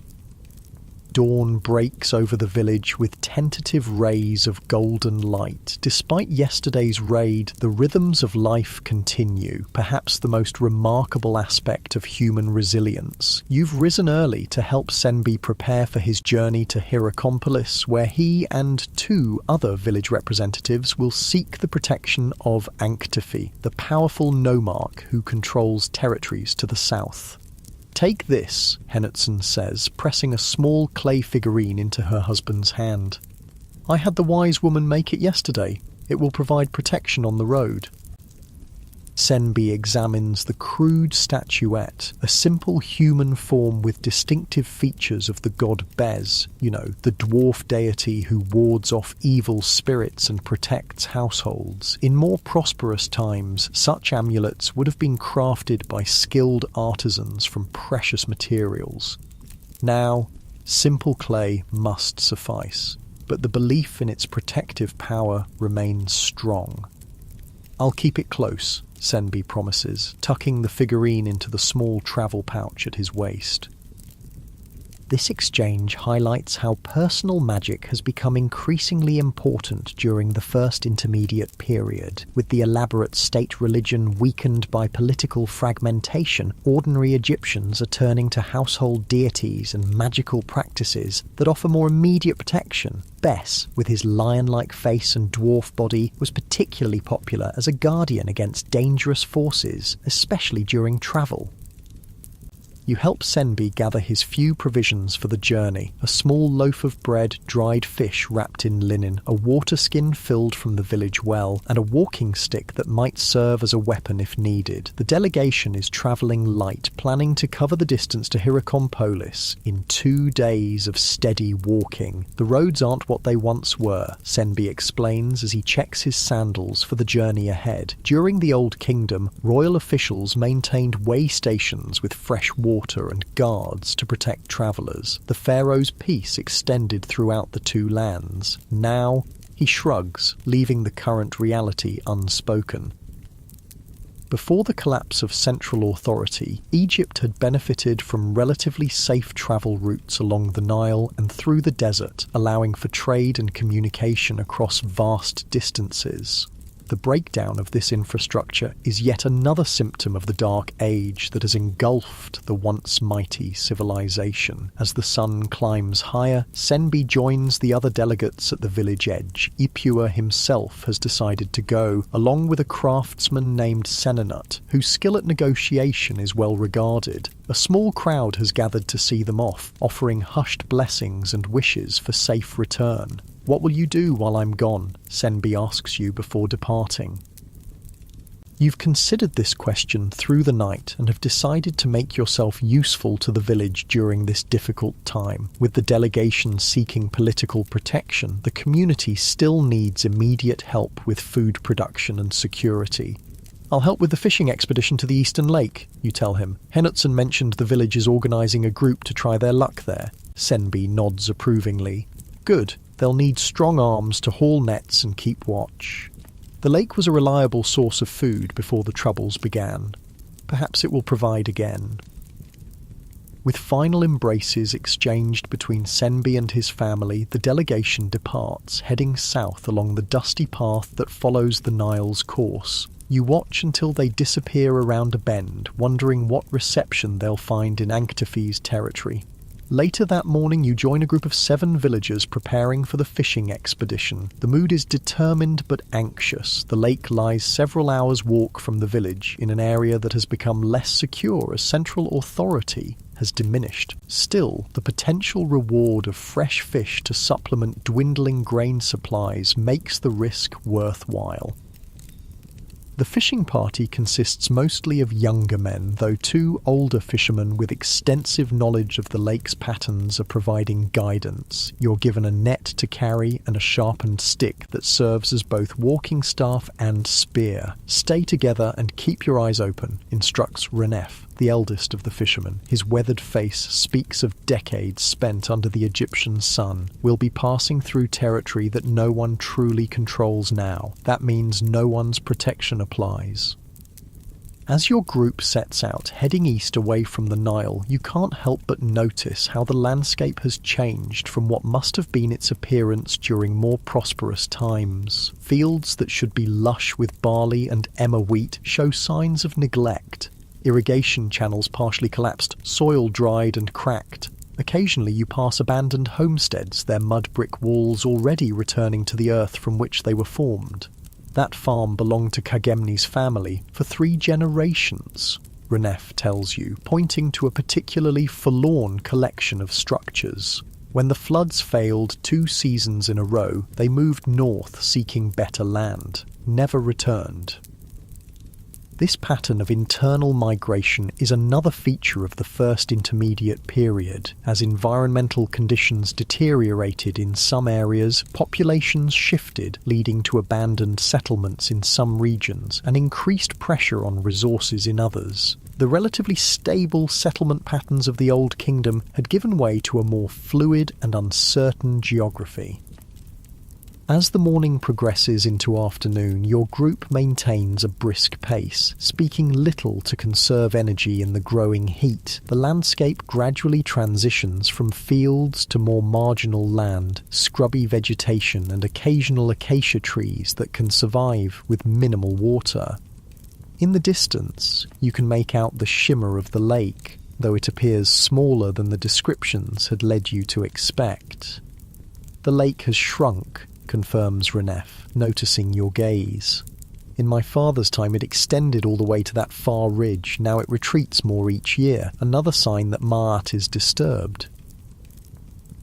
Dawn breaks over the village with tentative rays of golden light. Despite yesterday's raid, the rhythms of life continue, perhaps the most remarkable aspect of human resilience. You've risen early to help Senbi prepare for his journey to Hierakonpolis, where he and 2 other village representatives will seek the protection of Anktefi, the powerful nomarch who controls territories to the south. "Take this," Henotson says, pressing a small clay figurine into her husband's hand. "I had the wise woman make it yesterday. It will provide protection on the road." Senbi examines the crude statuette, a simple human form with distinctive features of the god Bez, the dwarf deity who wards off evil spirits and protects households. In more prosperous times, such amulets would have been crafted by skilled artisans from precious materials. Now, simple clay must suffice, but the belief in its protective power remains strong. "I'll keep it close," Senbi promises, tucking the figurine into the small travel pouch at his waist. This exchange highlights how personal magic has become increasingly important during the First Intermediate Period. With the elaborate state religion weakened by political fragmentation, ordinary Egyptians are turning to household deities and magical practices that offer more immediate protection. Bes, with his lion-like face and dwarf body, was particularly popular as a guardian against dangerous forces, especially during travel. You help Senbi gather his few provisions for the journey: a small loaf of bread, dried fish wrapped in linen, a water skin filled from the village well, and a walking stick that might serve as a weapon if needed. The delegation is travelling light, planning to cover the distance to Hierakonpolis in 2 days of steady walking. The roads aren't what they once were, Senbi explains as he checks his sandals for the journey ahead. During the Old Kingdom, royal officials maintained way stations with fresh water and guards to protect travellers. The pharaoh's peace extended throughout the 2 lands. Now, he shrugs, leaving the current reality unspoken. Before the collapse of central authority, Egypt had benefited from relatively safe travel routes along the Nile and through the desert, allowing for trade and communication across vast distances. The breakdown of this infrastructure is yet another symptom of the Dark Age that has engulfed the once mighty civilization. As the sun climbs higher, Senbi joins the other delegates at the village edge. Ipua himself has decided to go, along with a craftsman named Senenut, whose skill at negotiation is well regarded. A small crowd has gathered to see them off, offering hushed blessings and wishes for safe return. "What will you do while I'm gone?" Senbi asks you before departing. You've considered this question through the night and have decided to make yourself useful to the village during this difficult time. With the delegation seeking political protection, the community still needs immediate help with food production and security. "I'll help with the fishing expedition to the Eastern Lake," you tell him. Henotson mentioned the village is organising a group to try their luck there. Senbi nods approvingly. "Good. They'll need strong arms to haul nets and keep watch." The lake was a reliable source of food before the troubles began. Perhaps it will provide again. With final embraces exchanged between Senbi and his family, the delegation departs, heading south along the dusty path that follows the Nile's course. You watch until they disappear around a bend, wondering what reception they'll find in Anktefi's territory. Later that morning, you join a group of 7 villagers preparing for the fishing expedition. The mood is determined but anxious. The lake lies several hours' walk from the village, in an area that has become less secure as central authority has diminished. Still, the potential reward of fresh fish to supplement dwindling grain supplies makes the risk worthwhile. The fishing party consists mostly of younger men, though two older fishermen with extensive knowledge of the lake's patterns are providing guidance. You're given a net to carry and a sharpened stick that serves as both walking staff and spear. Stay together and keep your eyes open, instructs Renef, the eldest of the fishermen. His weathered face speaks of decades spent under the Egyptian sun. We'll be passing through territory that no one truly controls now. That means no one's protection applies. As your group sets out, heading east away from the Nile, you can't help but notice how the landscape has changed from what must have been its appearance during more prosperous times. Fields that should be lush with barley and emmer wheat show signs of neglect. Irrigation channels partially collapsed, soil dried and cracked. Occasionally you pass abandoned homesteads, their mud brick walls already returning to the earth from which they were formed. That farm belonged to Khagemni's family for 3 generations, Renef tells you, pointing to a particularly forlorn collection of structures. When the floods failed 2 seasons in a row, they moved north seeking better land, never returned. This pattern of internal migration is another feature of the First Intermediate Period. As environmental conditions deteriorated in some areas, populations shifted, leading to abandoned settlements in some regions and increased pressure on resources in others. The relatively stable settlement patterns of the Old Kingdom had given way to a more fluid and uncertain geography. As the morning progresses into afternoon, your group maintains a brisk pace, speaking little to conserve energy in the growing heat. The landscape gradually transitions from fields to more marginal land, scrubby vegetation and occasional acacia trees that can survive with minimal water. In the distance, you can make out the shimmer of the lake, though it appears smaller than the descriptions had led you to expect. The lake has shrunk, confirms Renef, noticing your gaze. In my father's time it extended all the way to that far ridge, now it retreats more each year, another sign that Ma'at is disturbed.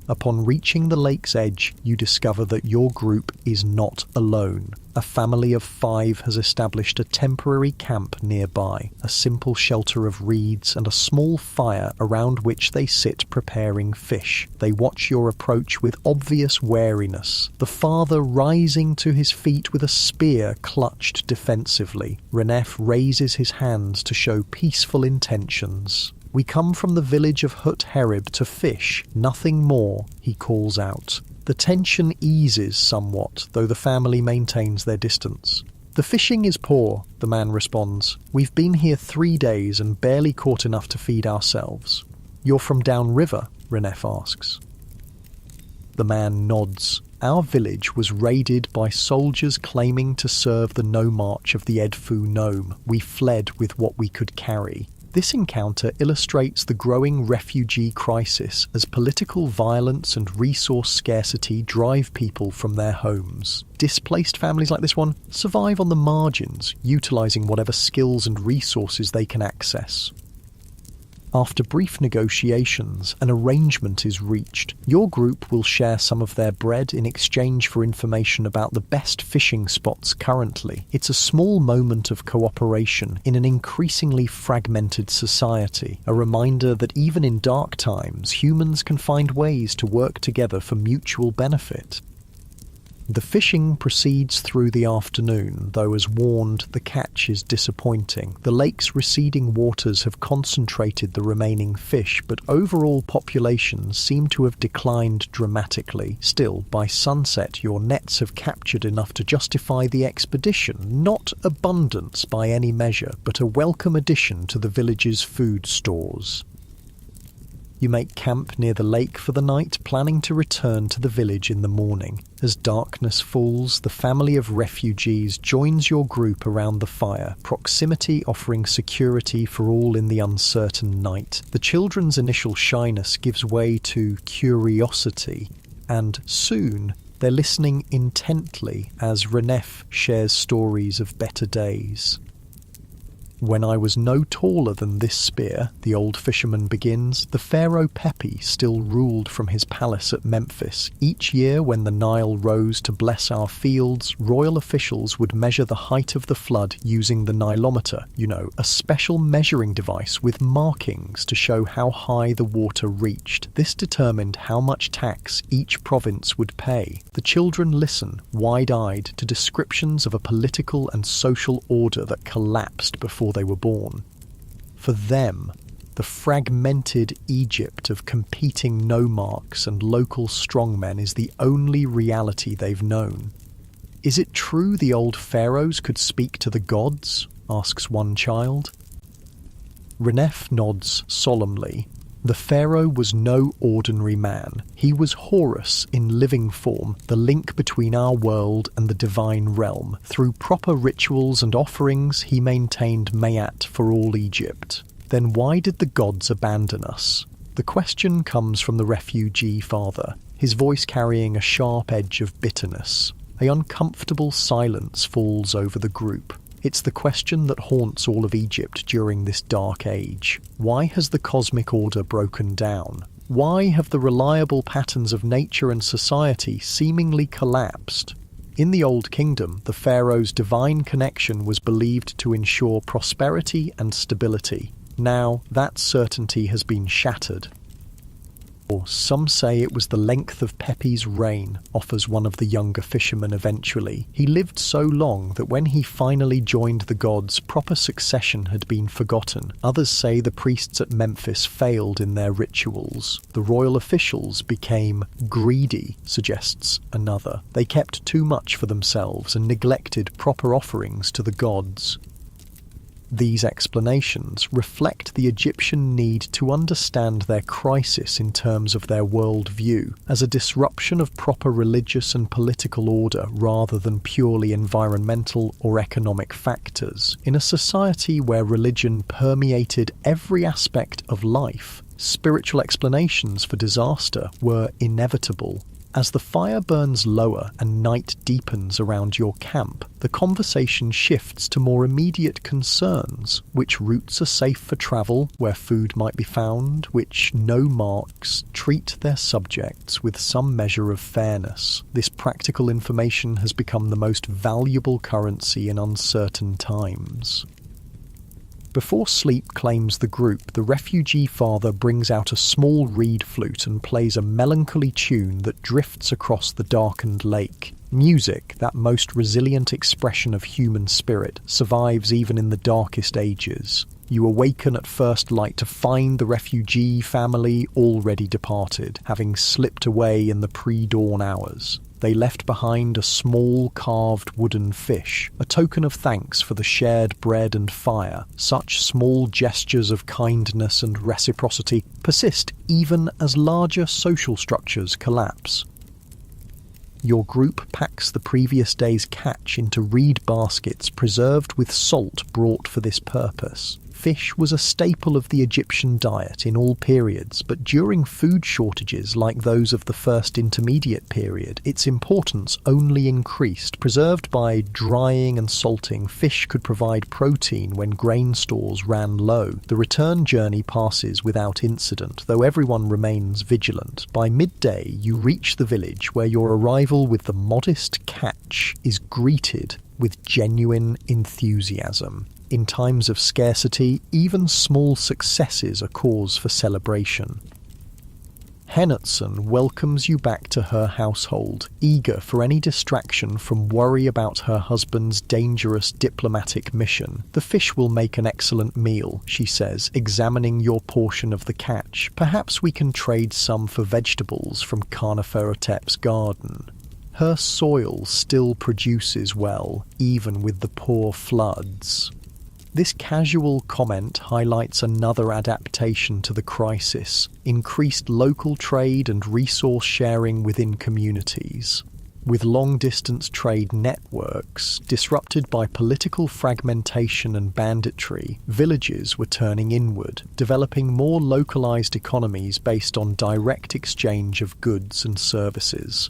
Upon reaching the lake's edge, you discover that your group is not alone. A family of 5 has established a temporary camp nearby, a simple shelter of reeds and a small fire around which they sit preparing fish. They watch your approach with obvious wariness, the father rising to his feet with a spear clutched defensively. Renef raises his hands to show peaceful intentions. "We come from the village of Hut Herib to fish, nothing more," he calls out. The tension eases somewhat, though the family maintains their distance. "The fishing is poor," the man responds. "We've been here 3 days and barely caught enough to feed ourselves." "You're from downriver?" Renef asks. The man nods. "Our village was raided by soldiers claiming to serve the No-March of the Edfu Nome. We fled with what we could carry." This encounter illustrates the growing refugee crisis as political violence and resource scarcity drive people from their homes. Displaced families like this one survive on the margins, utilising whatever skills and resources they can access. After brief negotiations, an arrangement is reached. Your group will share some of their bread in exchange for information about the best fishing spots currently. It's a small moment of cooperation in an increasingly fragmented society, a reminder that even in dark times, humans can find ways to work together for mutual benefit. The fishing proceeds through the afternoon, though as warned, the catch is disappointing. The lake's receding waters have concentrated the remaining fish, but overall populations seem to have declined dramatically. Still, by sunset, your nets have captured enough to justify the expedition. Not abundance by any measure, but a welcome addition to the village's food stores. You make camp near the lake for the night, planning to return to the village in the morning. As darkness falls, the family of refugees joins your group around the fire, proximity offering security for all in the uncertain night. The children's initial shyness gives way to curiosity, and soon they're listening intently as Renef shares stories of better days. When I was no taller than this spear, the old fisherman begins, the pharaoh Pepi still ruled from his palace at Memphis. Each year when the Nile rose to bless our fields, royal officials would measure the height of the flood using the Nilometer, a special measuring device with markings to show how high the water reached. This determined how much tax each province would pay. The children listen, wide-eyed, to descriptions of a political and social order that collapsed before they were born. For them, the fragmented Egypt of competing nomarchs and local strongmen is the only reality they've known. Is it true the old pharaohs could speak to the gods? Asks one child. Renef nods solemnly. The pharaoh was no ordinary man. He was Horus in living form, the link between our world and the divine realm. Through proper rituals and offerings, he maintained Mayat for all Egypt. Then why did the gods abandon us? The question comes from the refugee father, his voice carrying a sharp edge of bitterness. An uncomfortable silence falls over the group. It's the question that haunts all of Egypt during this dark age. Why has the cosmic order broken down? Why have the reliable patterns of nature and society seemingly collapsed? In the Old Kingdom, the pharaoh's divine connection was believed to ensure prosperity and stability. Now, that certainty has been shattered. Or some say it was the length of Pepi's reign, offers one of the younger fishermen eventually. He lived so long that when he finally joined the gods, proper succession had been forgotten. Others say the priests at Memphis failed in their rituals. The royal officials became greedy, suggests another. They kept too much for themselves and neglected proper offerings to the gods. These explanations reflect the Egyptian need to understand their crisis in terms of their worldview as a disruption of proper religious and political order rather than purely environmental or economic factors. In a society where religion permeated every aspect of life, spiritual explanations for disaster were inevitable. As the fire burns lower and night deepens around your camp, the conversation shifts to more immediate concerns. Which routes are safe for travel, where food might be found? Which nomarchs treat their subjects with some measure of fairness? This practical information has become the most valuable currency in uncertain times. Before sleep claims the group, the refugee father brings out a small reed flute and plays a melancholy tune that drifts across the darkened lake. Music, that most resilient expression of human spirit, survives even in the darkest ages. You awaken at first light to find the refugee family already departed, having slipped away in the pre-dawn hours. They left behind a small carved wooden fish, a token of thanks for the shared bread and fire. Such small gestures of kindness and reciprocity persist even as larger social structures collapse. Your group packs the previous day's catch into reed baskets preserved with salt brought for this purpose. Fish was a staple of the Egyptian diet in all periods, but during food shortages like those of the First Intermediate period, its importance only increased. Preserved by drying and salting, fish could provide protein when grain stores ran low. The return journey passes without incident, though everyone remains vigilant. By midday, you reach the village where your arrival with the modest catch is greeted with genuine enthusiasm. In times of scarcity, even small successes are cause for celebration. Henotson welcomes you back to her household, eager for any distraction from worry about her husband's dangerous diplomatic mission. The fish will make an excellent meal, she says, examining your portion of the catch. Perhaps we can trade some for vegetables from Karneferhotep's garden. Her soil still produces well, even with the poor floods. This casual comment highlights another adaptation to the crisis: increased local trade and resource sharing within communities. With long-distance trade networks disrupted by political fragmentation and banditry, villages were turning inward, developing more localized economies based on direct exchange of goods and services.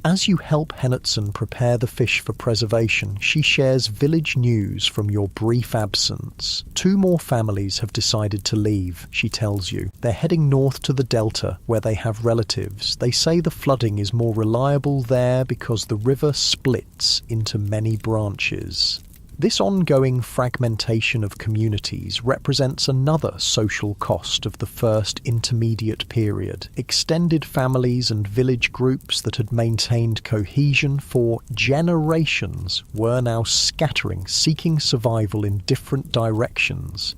As you help Henotson prepare the fish for preservation, she shares village news from your brief absence. 2 more families have decided to leave, she tells you. They're heading north to the delta, where they have relatives. They say the flooding is more reliable there because the river splits into many branches. This ongoing fragmentation of communities represents another social cost of the first intermediate period. Extended families and village groups that had maintained cohesion for generations were now scattering, seeking survival in different directions.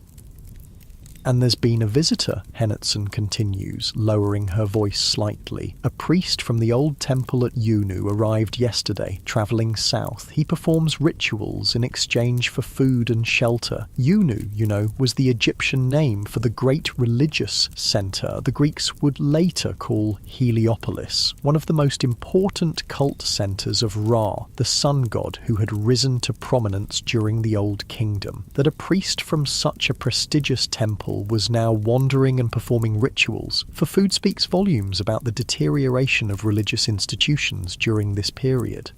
And there's been a visitor, Henotson continues, lowering her voice slightly. A priest from the old temple at Yunu arrived yesterday, travelling south. He performs rituals in exchange for food and shelter. Yunu, you know, was the Egyptian name for the great religious centre the Greeks would later call Heliopolis, one of the most important cult centres of Ra, the sun god who had risen to prominence during the Old Kingdom. That a priest from such a prestigious temple was now wandering and performing rituals for food speaks volumes about the deterioration of religious institutions during this period.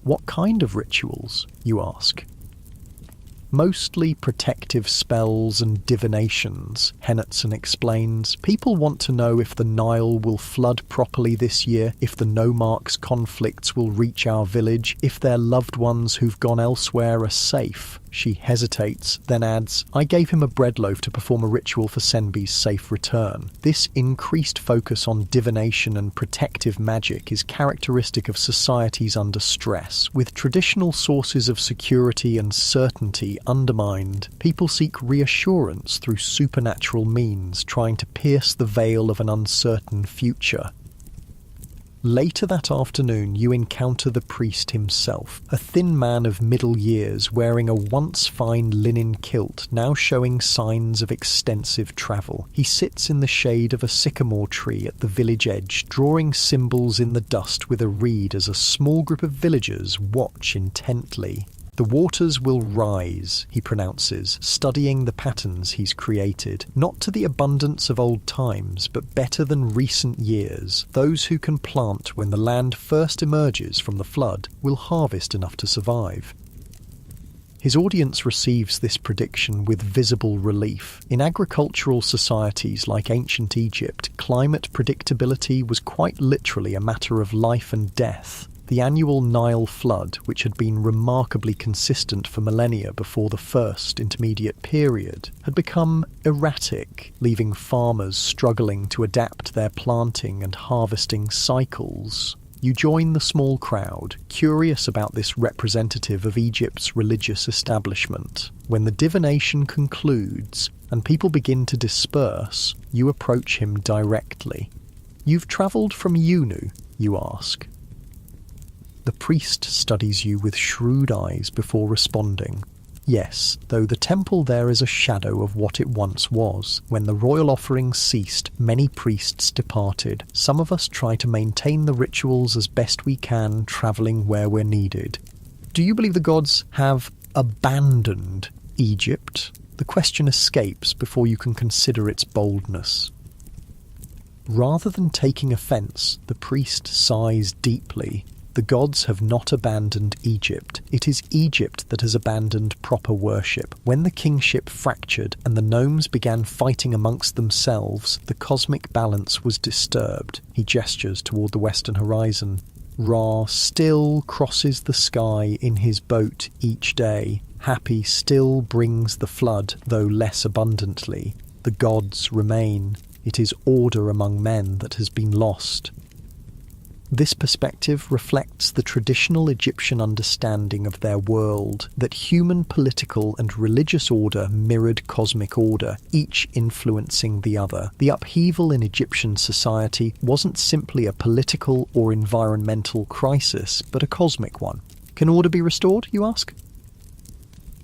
What kind of rituals, you ask? Mostly protective spells and divinations, Henotson explains. People want to know if the Nile will flood properly this year, if the Nomarch's conflicts will reach our village, if their loved ones who've gone elsewhere are safe. She hesitates, then adds, I gave him a bread loaf to perform a ritual for Senbi's safe return. This increased focus on divination and protective magic is characteristic of societies under stress. With traditional sources of security and certainty undermined, people seek reassurance through supernatural means, trying to pierce the veil of an uncertain future. Later that afternoon, you encounter the priest himself, a thin man of middle years wearing a once fine linen kilt, now showing signs of extensive travel. He sits in the shade of a sycamore tree at the village edge, drawing symbols in the dust with a reed as a small group of villagers watch intently. The waters will rise, he pronounces, studying the patterns he's created, not to the abundance of old times, but better than recent years. Those who can plant when the land first emerges from the flood will harvest enough to survive. His audience receives this prediction with visible relief. In agricultural societies like ancient Egypt, climate predictability was quite literally a matter of life and death. The annual Nile flood, which had been remarkably consistent for millennia before the first intermediate period, had become erratic, leaving farmers struggling to adapt their planting and harvesting cycles. You join the small crowd, curious about this representative of Egypt's religious establishment. When the divination concludes and people begin to disperse, you approach him directly. You've travelled from Yunu, you ask. The priest studies you with shrewd eyes before responding. Yes, though the temple there is a shadow of what it once was. When the royal offerings ceased, many priests departed. Some of us try to maintain the rituals as best we can, travelling where we're needed. Do you believe the gods have abandoned Egypt? The question escapes before you can consider its boldness. Rather than taking offence, the priest sighs deeply. The gods have not abandoned Egypt. It is Egypt that has abandoned proper worship. When the kingship fractured and the gnomes began fighting amongst themselves, the cosmic balance was disturbed. He gestures toward the western horizon. Ra still crosses the sky in his boat each day. Hapi still brings the flood, though less abundantly. The gods remain. It is order among men that has been lost. This perspective reflects the traditional Egyptian understanding of their world, that human political and religious order mirrored cosmic order, each influencing the other. The upheaval in Egyptian society wasn't simply a political or environmental crisis, but a cosmic one. Can order be restored, you ask?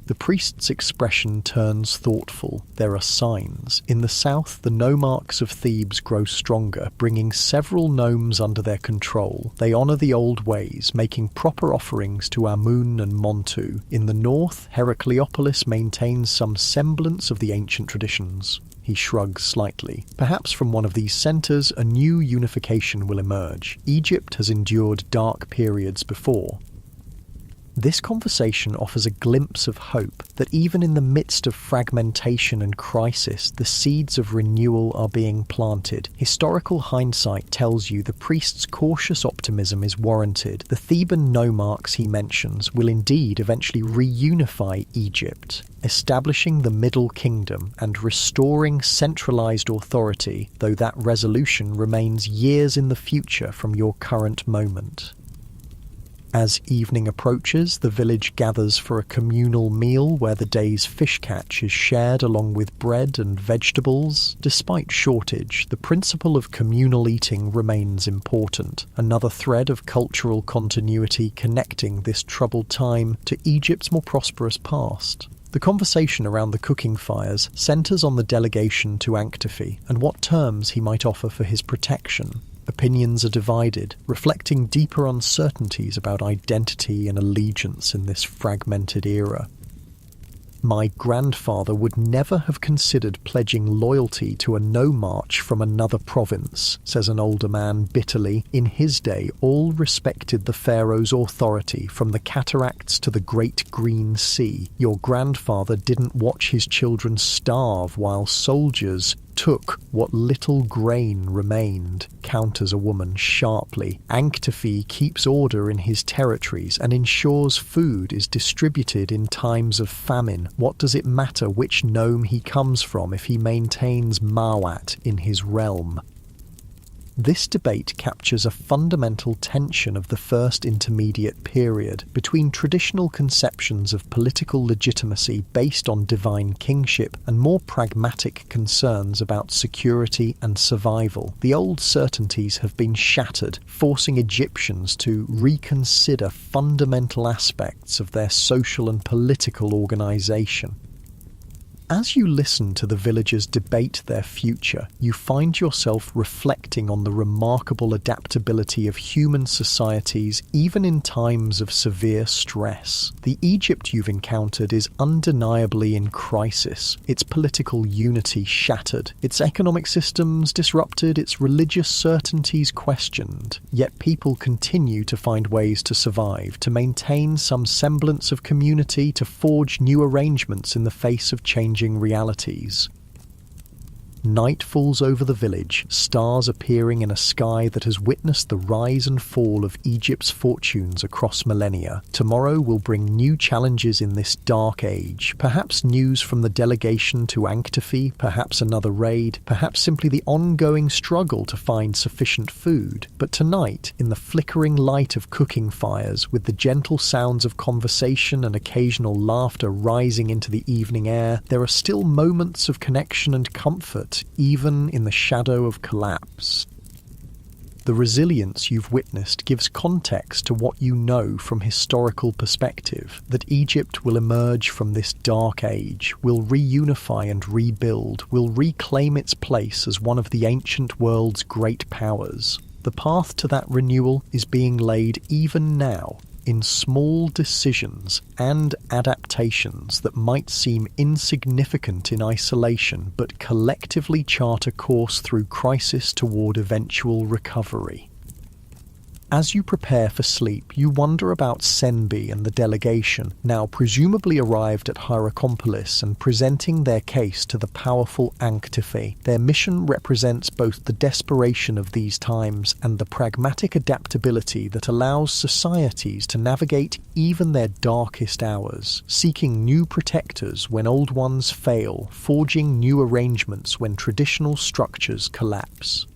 The priest's expression turns thoughtful. There are signs. In the south, the nomarchs of Thebes grow stronger, bringing several gnomes under their control. They honour the old ways, making proper offerings to Amun and Montu. In the north, Heracleopolis maintains some semblance of the ancient traditions. he shrugs slightly. Perhaps from one of these centers, a new unification will emerge. Egypt has endured dark periods before. This conversation offers a glimpse of hope that even in the midst of fragmentation and crisis, the seeds of renewal are being planted. Historical hindsight tells you the priest's cautious optimism is warranted. The Theban nomarchs he mentions will indeed eventually reunify Egypt, establishing the Middle Kingdom and restoring centralized authority, though that resolution remains years in the future from your current moment. As evening approaches, the village gathers for a communal meal where the day's fish catch is shared along with bread and vegetables. Despite shortage, the principle of communal eating remains important, another thread of cultural continuity connecting this troubled time to Egypt's more prosperous past. The conversation around the cooking fires centers on the delegation to Anktefi and what terms he might offer for his protection. Opinions are divided, reflecting deeper uncertainties about identity and allegiance in this fragmented era. My grandfather would never have considered pledging loyalty to a nomarch from another province, says an older man bitterly. In his day, all respected the pharaoh's authority, from the cataracts to the Great Green Sea. Your grandfather didn't watch his children starve while soldiers took what little grain remained, counters a woman sharply. Anktefi keeps order in his territories and ensures food is distributed in times of famine. What does it matter which nome he comes from if he maintains Mawat in his realm? This debate captures a fundamental tension of the first intermediate period between traditional conceptions of political legitimacy based on divine kingship and more pragmatic concerns about security and survival. The old certainties have been shattered, forcing Egyptians to reconsider fundamental aspects of their social and political organization. As you listen to the villagers debate their future, you find yourself reflecting on the remarkable adaptability of human societies even in times of severe stress. The Egypt you've encountered is undeniably in crisis, its political unity shattered, its economic systems disrupted, its religious certainties questioned. Yet people continue to find ways to survive, to maintain some semblance of community, to forge new arrangements in the face of changing realities. Night falls over the village, stars appearing in a sky that has witnessed the rise and fall of Egypt's fortunes across millennia. Tomorrow will bring new challenges in this dark age, perhaps news from the delegation to Anktefi, perhaps another raid, perhaps simply the ongoing struggle to find sufficient food. But tonight, in the flickering light of cooking fires, with the gentle sounds of conversation and occasional laughter rising into the evening air, there are still moments of connection and comfort, even in the shadow of collapse. The resilience you've witnessed gives context to what you know from historical perspective, that Egypt will emerge from this dark age, will reunify and rebuild, will reclaim its place as one of the ancient world's great powers. The path to that renewal is being laid even now, in small decisions and adaptations that might seem insignificant in isolation but collectively chart a course through crisis toward eventual recovery. As you prepare for sleep, you wonder about Senbi and the delegation, now presumably arrived at Hierakonpolis and presenting their case to the powerful Anktefi. Their mission represents both the desperation of these times and the pragmatic adaptability that allows societies to navigate even their darkest hours, seeking new protectors when old ones fail, forging new arrangements when traditional structures collapse.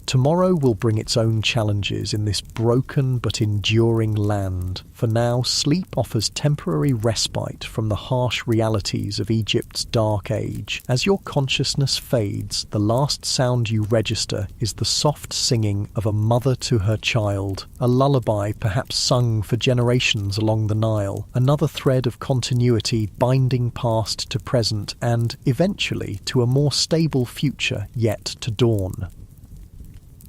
Tomorrow will bring its own challenges in this broken but enduring land. For now, sleep offers temporary respite from the harsh realities of Egypt's dark age. As your consciousness fades, the last sound you register is the soft singing of a mother to her child, a lullaby perhaps sung for generations along the Nile, another thread of continuity binding past to present and, eventually, to a more stable future yet to dawn.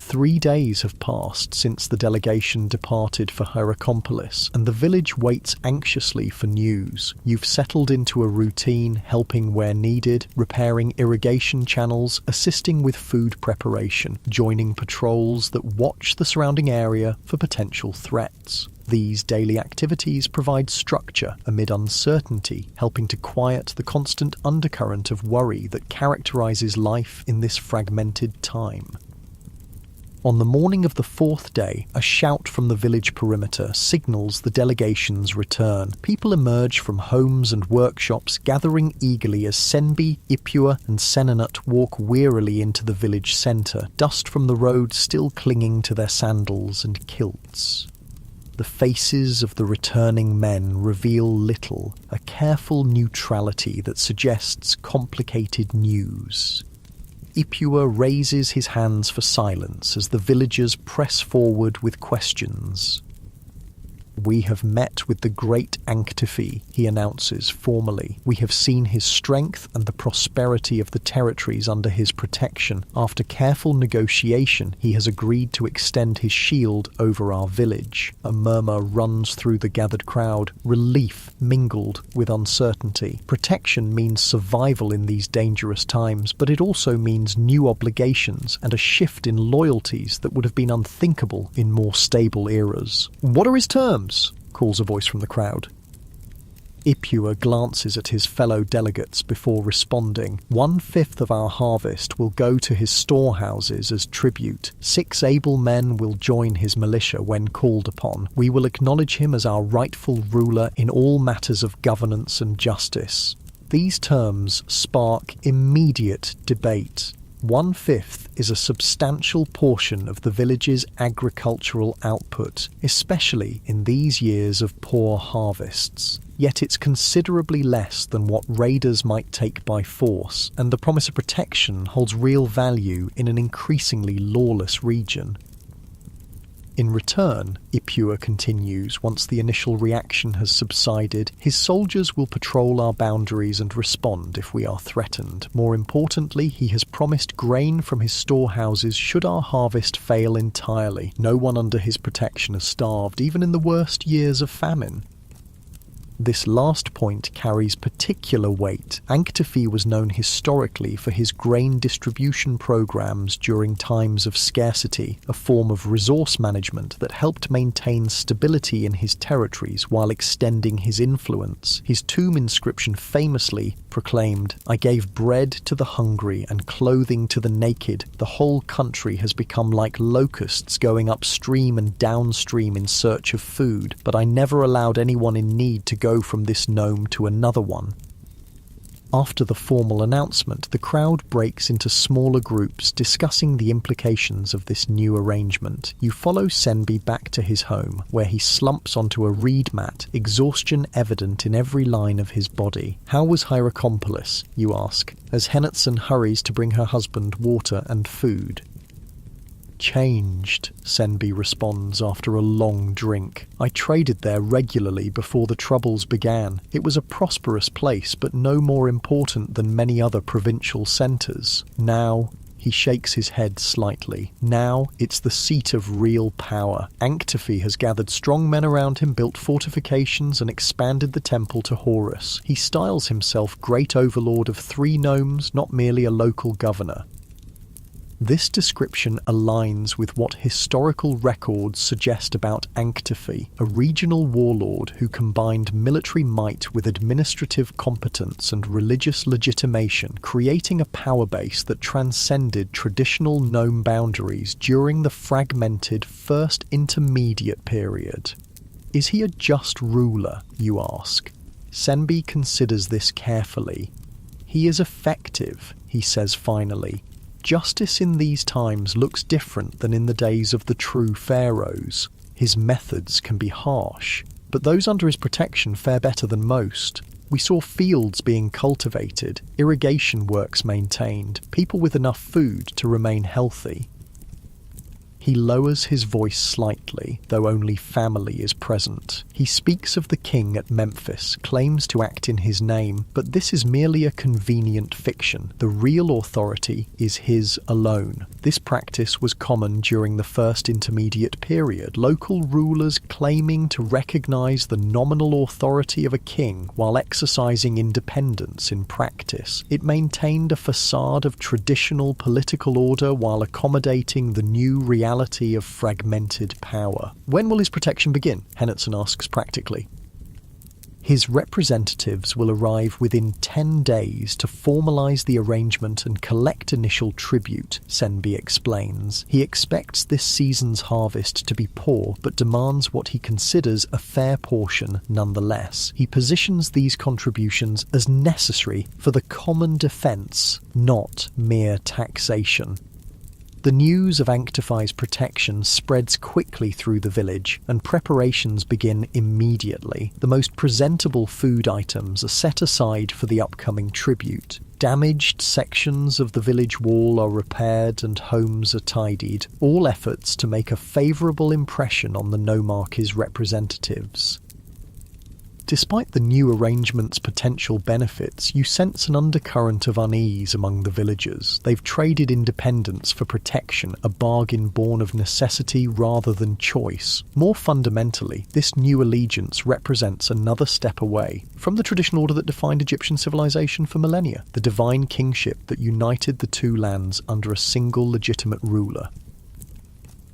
3 days have passed since the delegation departed for Hierakonpolis, and the village waits anxiously for news. You've settled into a routine, helping where needed, repairing irrigation channels, assisting with food preparation, joining patrols that watch the surrounding area for potential threats. These daily activities provide structure amid uncertainty, helping to quiet the constant undercurrent of worry that characterizes life in this fragmented time. On the morning of the 4th day, a shout from the village perimeter signals the delegation's return. People emerge from homes and workshops, gathering eagerly as Senbi, Ipua and Senanut walk wearily into the village centre, dust from the road still clinging to their sandals and kilts. The faces of the returning men reveal little, a careful neutrality that suggests complicated news. Ipua raises his hands for silence as the villagers press forward with questions. "We have met with the great Anktifi," he announces formally. "We have seen his strength and the prosperity of the territories under his protection. After careful negotiation, he has agreed to extend his shield over our village." A murmur runs through the gathered crowd, relief mingled with uncertainty. Protection means survival in these dangerous times, but it also means new obligations and a shift in loyalties that would have been unthinkable in more stable eras. "What are his terms?" calls a voice from the crowd. Ipua glances at his fellow delegates before responding. 1/5 of our harvest will go to his storehouses as tribute. 6 able men will join his militia when called upon. We will acknowledge him as our rightful ruler in all matters of governance and justice. These terms spark immediate debate. 1/5 is a substantial portion of the village's agricultural output, especially in these years of poor harvests. Yet it's considerably less than what raiders might take by force, and the promise of protection holds real value in an increasingly lawless region. In return, Ipua continues, once the initial reaction has subsided, his soldiers will patrol our boundaries and respond if we are threatened. More importantly, he has promised grain from his storehouses should our harvest fail entirely. No one under his protection has starved, even in the worst years of famine. This last point carries particular weight. Anktifi was known historically for his grain distribution programs during times of scarcity, a form of resource management that helped maintain stability in his territories while extending his influence. His tomb inscription famously proclaimed, "I gave bread to the hungry and clothing to the naked. The whole country has become like locusts going upstream and downstream in search of food, but I never allowed anyone in need to go from this nome to another one." After the formal announcement, the crowd breaks into smaller groups discussing the implications of this new arrangement. You follow Senbi back to his home, where he slumps onto a reed mat, exhaustion evident in every line of his body. "How was Hierakonpolis?" you ask, as Henetson hurries to bring her husband water and food. "Changed," Senbi responds after a long drink. "I traded there regularly before the troubles began. It was a prosperous place, but no more important than many other provincial centres. Now," he shakes his head slightly, "now it's the seat of real power. Anktifi has gathered strong men around him, built fortifications and expanded the temple to Horus. He styles himself Great Overlord of 3 nomes, not merely a local governor." This description aligns with what historical records suggest about Anktifi, a regional warlord who combined military might with administrative competence and religious legitimation, creating a power base that transcended traditional nome boundaries during the fragmented First Intermediate period. Is he a just ruler, you ask? Senbi considers this carefully. "He is effective," he says finally. "Justice in these times looks different than in the days of the true pharaohs. His methods can be harsh, but those under his protection fare better than most. We saw fields being cultivated, irrigation works maintained, people with enough food to remain healthy." He lowers his voice slightly, though only family is present. He speaks of the king at Memphis, claims to act in his name, but this is merely a convenient fiction. The real authority is his alone. This practice was common during the First Intermediate Period, local rulers claiming to recognize the nominal authority of a king while exercising independence in practice. It maintained a facade of traditional political order while accommodating the new reality of fragmented power. When will his protection begin? Henderson asks practically. His representatives will arrive within 10 days to formalise the arrangement and collect initial tribute, Senbi explains. He expects this season's harvest to be poor, but demands what he considers a fair portion nonetheless. He positions these contributions as necessary for the common defence, not mere taxation. The news of Anctify's protection spreads quickly through the village, and preparations begin immediately. The most presentable food items are set aside for the upcoming tribute. Damaged sections of the village wall are repaired and homes are tidied, all efforts to make a favourable impression on the nomarchy's representatives. Despite the new arrangement's potential benefits, you sense an undercurrent of unease among the villagers. They've traded independence for protection, a bargain born of necessity rather than choice. More fundamentally, this new allegiance represents another step away from the traditional order that defined Egyptian civilization for millennia, the divine kingship that united the two lands under a single legitimate ruler.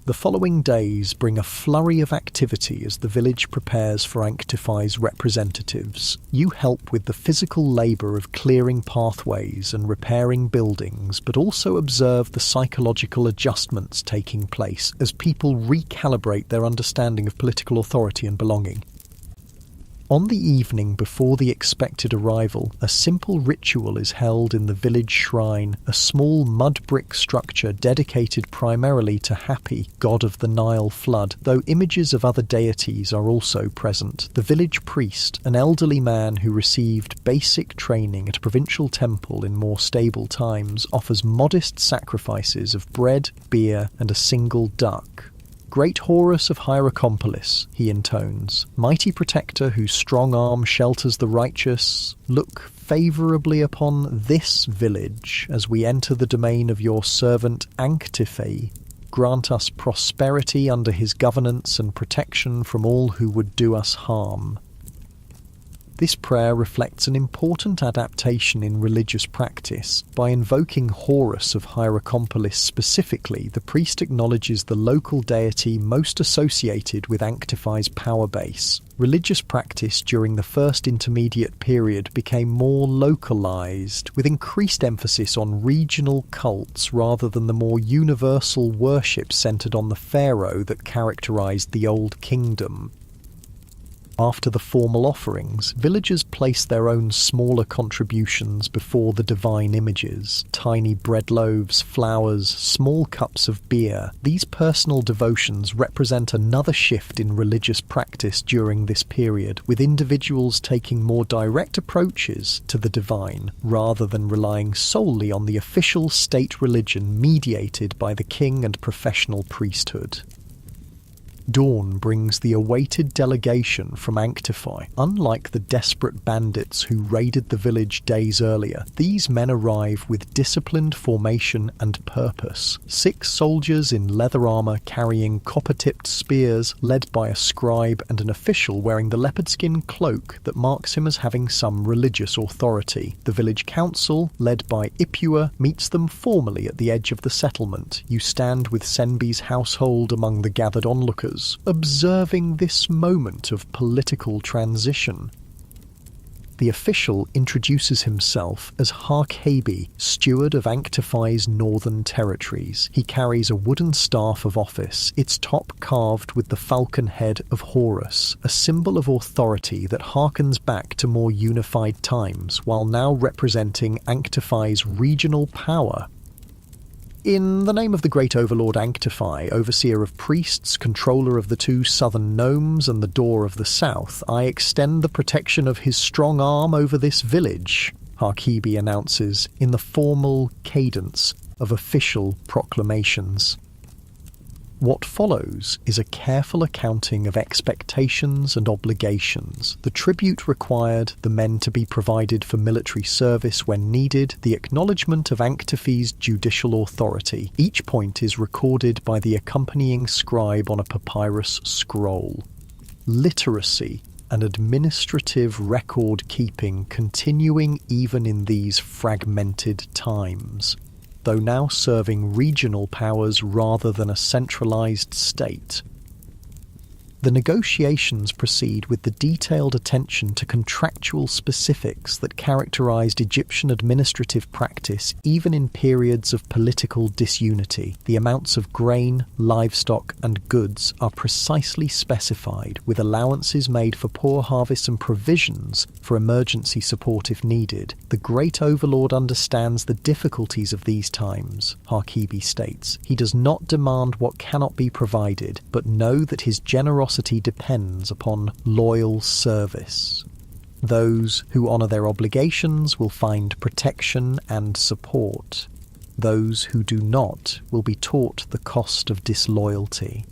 The following days bring a flurry of activity as the village prepares for Anctify's representatives. You help with the physical labour of clearing pathways and repairing buildings, but also observe the psychological adjustments taking place as people recalibrate their understanding of political authority and belonging. On the evening before the expected arrival, a simple ritual is held in the village shrine, a small mud brick structure dedicated primarily to Hapi, god of the Nile flood, though images of other deities are also present. The village priest, an elderly man who received basic training at a provincial temple in more stable times, offers modest sacrifices of bread, beer, and a single duck. "Great Horus of Hierakonpolis," he intones, "mighty protector whose strong arm shelters the righteous, look favourably upon this village as we enter the domain of your servant Anctify. Grant us prosperity under his governance and protection from all who would do us harm." This prayer reflects an important adaptation in religious practice. By invoking Horus of Hierakonpolis specifically, the priest acknowledges the local deity most associated with Anctify's power base. Religious practice during the First Intermediate Period became more localized, with increased emphasis on regional cults rather than the more universal worship centered on the pharaoh that characterized the Old Kingdom. After the formal offerings, villagers place their own smaller contributions before the divine images. Tiny bread loaves, flowers, small cups of beer. These personal devotions represent another shift in religious practice during this period, with individuals taking more direct approaches to the divine, rather than relying solely on the official state religion mediated by the king and professional priesthood. Dawn brings the awaited delegation from Anctify. Unlike the desperate bandits who raided the village days earlier, these men arrive with disciplined formation and purpose. 6 soldiers in leather armour carrying copper-tipped spears, led by a scribe and an official wearing the leopard skin cloak that marks him as having some religious authority. The village council, led by Ipua, meets them formally at the edge of the settlement. You stand with Senbi's household among the gathered onlookers, observing this moment of political transition. The official introduces himself as Harkhabi, steward of Anctify's northern territories. He carries a wooden staff of office, its top carved with the falcon head of Horus, a symbol of authority that harkens back to more unified times, while now representing Anctify's regional power. "In the name of the great overlord Anctify, overseer of priests, controller of the 2 southern gnomes and the door of the south, I extend the protection of his strong arm over this village," Harkhabi announces in the formal cadence of official proclamations. What follows is a careful accounting of expectations and obligations, the tribute required, the men to be provided for military service when needed, the acknowledgement of Anctiphes' judicial authority. Each point is recorded by the accompanying scribe on a papyrus scroll. Literacy and administrative record-keeping continuing even in these fragmented times, though now serving regional powers rather than a centralized state. The negotiations proceed with the detailed attention to contractual specifics that characterized Egyptian administrative practice even in periods of political disunity. The amounts of grain, livestock, and goods are precisely specified, with allowances made for poor harvests and provisions for emergency support if needed. The great overlord understands the difficulties of these times, Harkibi states. He does not demand what cannot be provided, but know that his generosity depends upon loyal service. Those who honour their obligations will find protection and support. Those who do not will be taught the cost of disloyalty.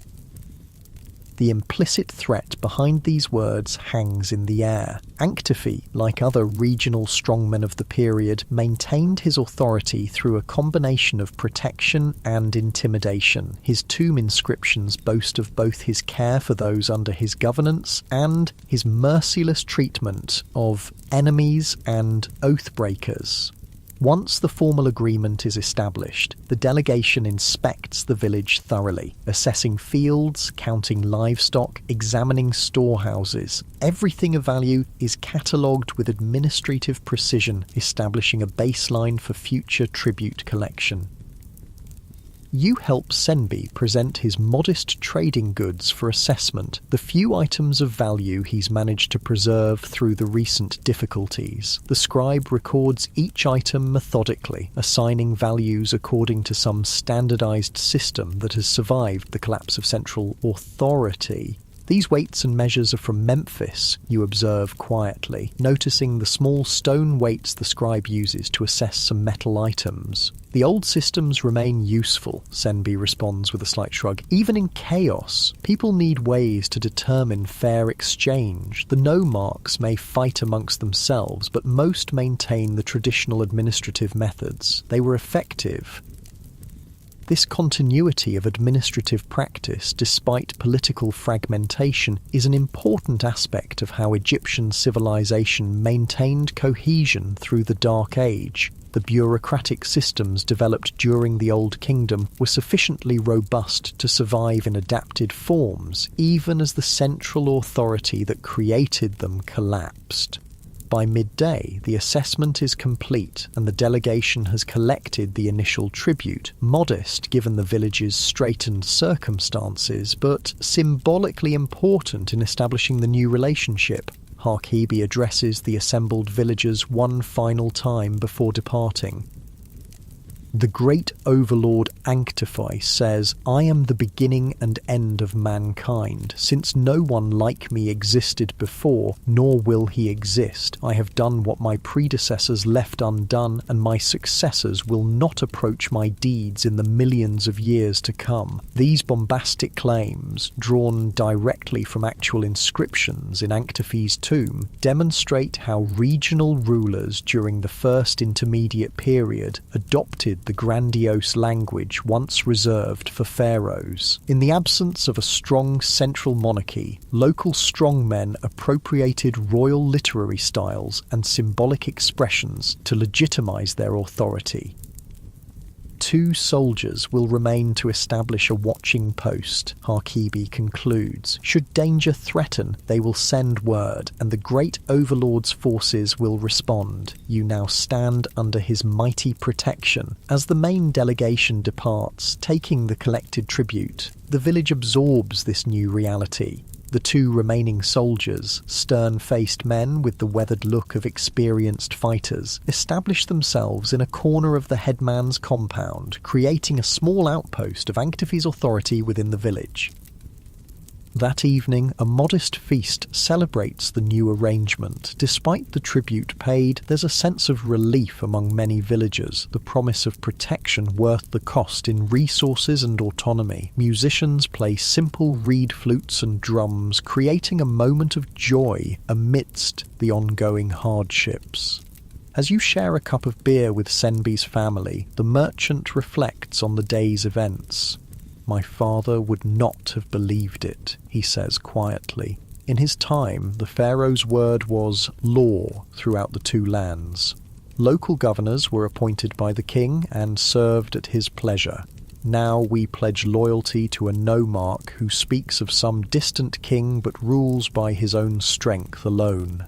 The implicit threat behind these words hangs in the air. Anctife, like other regional strongmen of the period, maintained his authority through a combination of protection and intimidation. His tomb inscriptions boast of both his care for those under his governance and his merciless treatment of enemies and oath-breakers. Once the formal agreement is established, the delegation inspects the village thoroughly, assessing fields, counting livestock, examining storehouses. Everything of value is catalogued with administrative precision, establishing a baseline for future tribute collection. You help Senbi present his modest trading goods for assessment, the few items of value he's managed to preserve through the recent difficulties. The scribe records each item methodically, assigning values according to some standardized system that has survived the collapse of central authority. These weights and measures are from Memphis, you observe quietly, noticing the small stone weights the scribe uses to assess some metal items. The old systems remain useful, Senbi responds with a slight shrug. Even in chaos, people need ways to determine fair exchange. The nomarchs may fight amongst themselves, but most maintain the traditional administrative methods. They were effective. This continuity of administrative practice, despite political fragmentation, is an important aspect of how Egyptian civilization maintained cohesion through the Dark Age. The bureaucratic systems developed during the Old Kingdom were sufficiently robust to survive in adapted forms, even as the central authority that created them collapsed. By midday, the assessment is complete and the delegation has collected the initial tribute, modest given the village's straitened circumstances, but symbolically important in establishing the new relationship. Harkibi addresses the assembled villagers one final time before departing. The great overlord Anctife says, "I am the beginning and end of mankind. Since no one like me existed before, nor will he exist, I have done what my predecessors left undone, and my successors will not approach my deeds in the millions of years to come." These bombastic claims, drawn directly from actual inscriptions in Anctife's tomb, demonstrate how regional rulers during the first intermediate period adopted the grandiose language once reserved for pharaohs. In the absence of a strong central monarchy, local strongmen appropriated royal literary styles and symbolic expressions to legitimize their authority. 2 soldiers will remain to establish a watching post, Harkibi concludes. Should danger threaten, they will send word, and the great overlord's forces will respond. You now stand under his mighty protection. As the main delegation departs, taking the collected tribute, the village absorbs this new reality. The 2 remaining soldiers, stern-faced men with the weathered look of experienced fighters, establish themselves in a corner of the headman's compound, creating a small outpost of Anctife's authority within the village. That evening, a modest feast celebrates the new arrangement. Despite the tribute paid, there's a sense of relief among many villagers, the promise of protection worth the cost in resources and autonomy. Musicians play simple reed flutes and drums, creating a moment of joy amidst the ongoing hardships. As you share a cup of beer with Senbi's family, the merchant reflects on the day's events. "My father would not have believed it," he says quietly. In his time, the pharaoh's word was law throughout the two lands. Local governors were appointed by the king and served at his pleasure. Now we pledge loyalty to a nomarch who speaks of some distant king but rules by his own strength alone.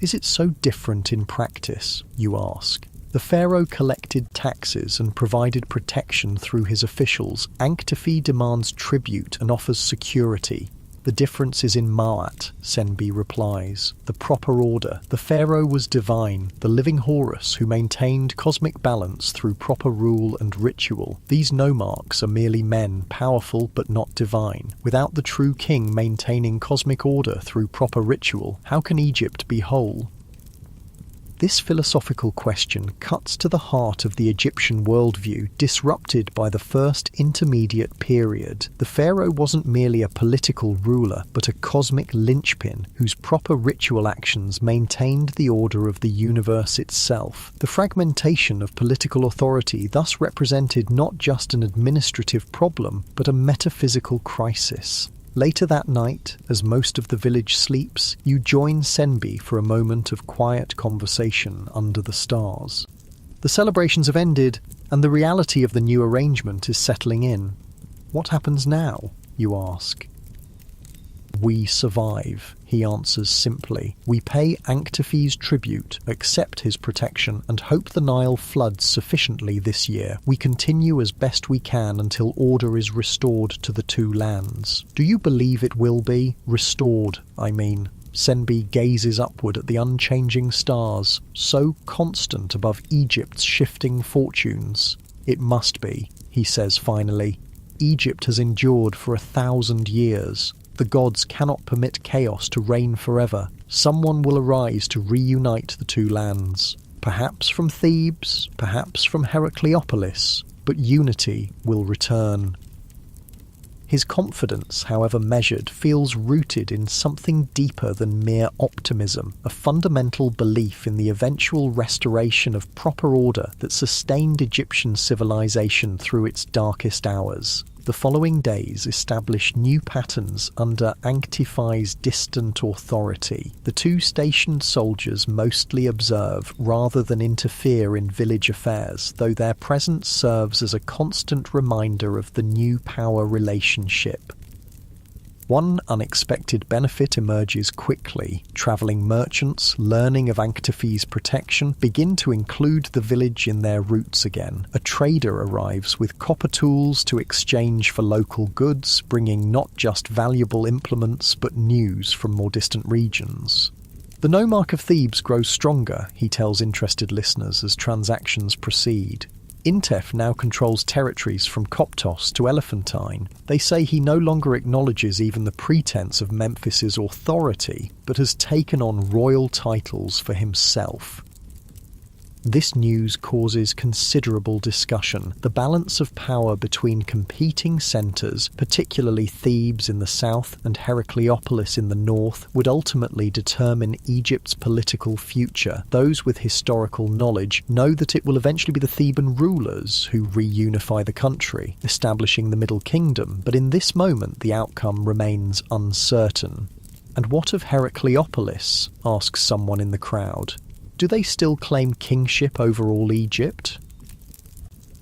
Is it so different in practice, you ask? The pharaoh collected taxes and provided protection through his officials. Anktifi demands tribute and offers security. The difference is in Ma'at, Senbi replies. The proper order. The pharaoh was divine, the living Horus who maintained cosmic balance through proper rule and ritual. These nomarchs are merely men, powerful but not divine. Without the true king maintaining cosmic order through proper ritual, how can Egypt be whole? This philosophical question cuts to the heart of the Egyptian worldview, disrupted by the first intermediate period. The pharaoh wasn't merely a political ruler, but a cosmic linchpin whose proper ritual actions maintained the order of the universe itself. The fragmentation of political authority thus represented not just an administrative problem, but a metaphysical crisis. Later that night, as most of the village sleeps, you join Senbi for a moment of quiet conversation under the stars. The celebrations have ended, and the reality of the new arrangement is settling in. What happens now, you ask? "We survive," he answers simply. "We pay Anktifi's tribute, accept his protection, and hope the Nile floods sufficiently this year. We continue as best we can until order is restored to the two lands." "Do you believe it will be? Restored, I mean." Senbi gazes upward at the unchanging stars, so constant above Egypt's shifting fortunes. "It must be," he says finally. "Egypt has endured for 1,000 years. The gods cannot permit chaos to reign forever. Someone will arise to reunite the two lands. Perhaps from Thebes, perhaps from Heracleopolis, but unity will return." His confidence, however measured, feels rooted in something deeper than mere optimism, a fundamental belief in the eventual restoration of proper order that sustained Egyptian civilization through its darkest hours. The following days established new patterns under Anktifi's distant authority. The two stationed soldiers mostly observe rather than interfere in village affairs, though their presence serves as a constant reminder of the new power relationship. One unexpected benefit emerges quickly. Travelling merchants, learning of Anktifi's protection, begin to include the village in their routes again. A trader arrives with copper tools to exchange for local goods, bringing not just valuable implements but news from more distant regions. The nomarch of Thebes grows stronger, he tells interested listeners as transactions proceed. Intef now controls territories from Koptos to Elephantine. They say he no longer acknowledges even the pretense of Memphis's authority, but has taken on royal titles for himself. This news causes considerable discussion. The balance of power between competing centres, particularly Thebes in the south and Heracleopolis in the north, would ultimately determine Egypt's political future. Those with historical knowledge know that it will eventually be the Theban rulers who reunify the country, establishing the Middle Kingdom, but in this moment the outcome remains uncertain. "And what of Heracleopolis?" asks someone in the crowd. "Do they still claim kingship over all Egypt?"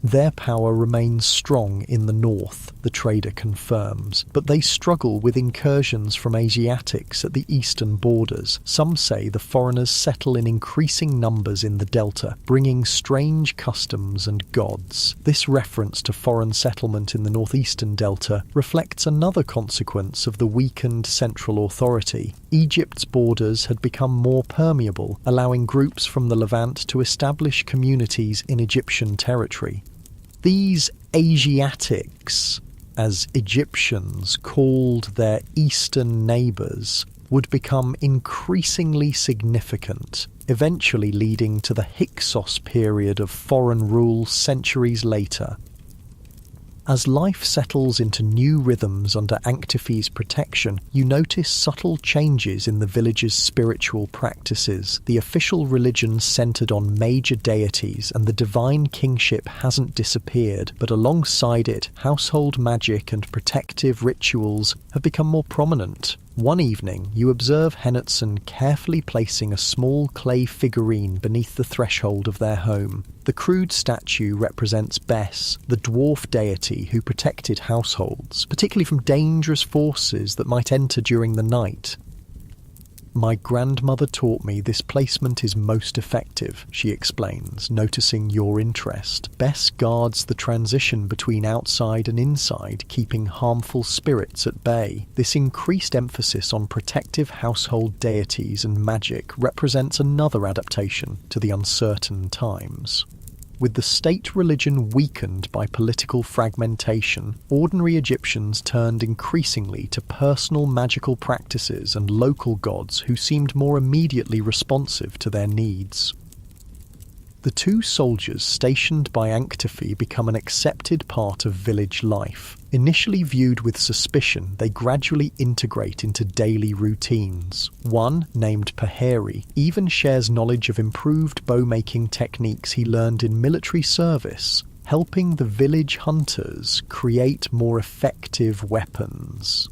Their power remains strong in the north, the trader confirms, but they struggle with incursions from Asiatics at the eastern borders. Some say the foreigners settle in increasing numbers in the delta, bringing strange customs and gods. This reference to foreign settlement in the northeastern delta reflects another consequence of the weakened central authority. Egypt's borders had become more permeable, allowing groups from the Levant to establish communities in Egyptian territory. These Asiatics, as Egyptians called their eastern neighbours, would become increasingly significant, eventually leading to the Hyksos period of foreign rule centuries later. As life settles into new rhythms under Anktiphes' protection, you notice subtle changes in the village's spiritual practices. The official religion centred on major deities and the divine kingship hasn't disappeared, but alongside it, household magic and protective rituals have become more prominent. One evening, you observe Henotson carefully placing a small clay figurine beneath the threshold of their home. The crude statue represents Bes, the dwarf deity who protected households, particularly from dangerous forces that might enter during the night. "My grandmother taught me this placement is most effective," she explains, noticing your interest. Bes guards the transition between outside and inside, keeping harmful spirits at bay. This increased emphasis on protective household deities and magic represents another adaptation to the uncertain times. With the state religion weakened by political fragmentation, ordinary Egyptians turned increasingly to personal magical practices and local gods who seemed more immediately responsive to their needs. The two soldiers stationed by Anktiphe become an accepted part of village life. Initially viewed with suspicion, they gradually integrate into daily routines. One, named Paheri, even shares knowledge of improved bow-making techniques he learned in military service, helping the village hunters create more effective weapons.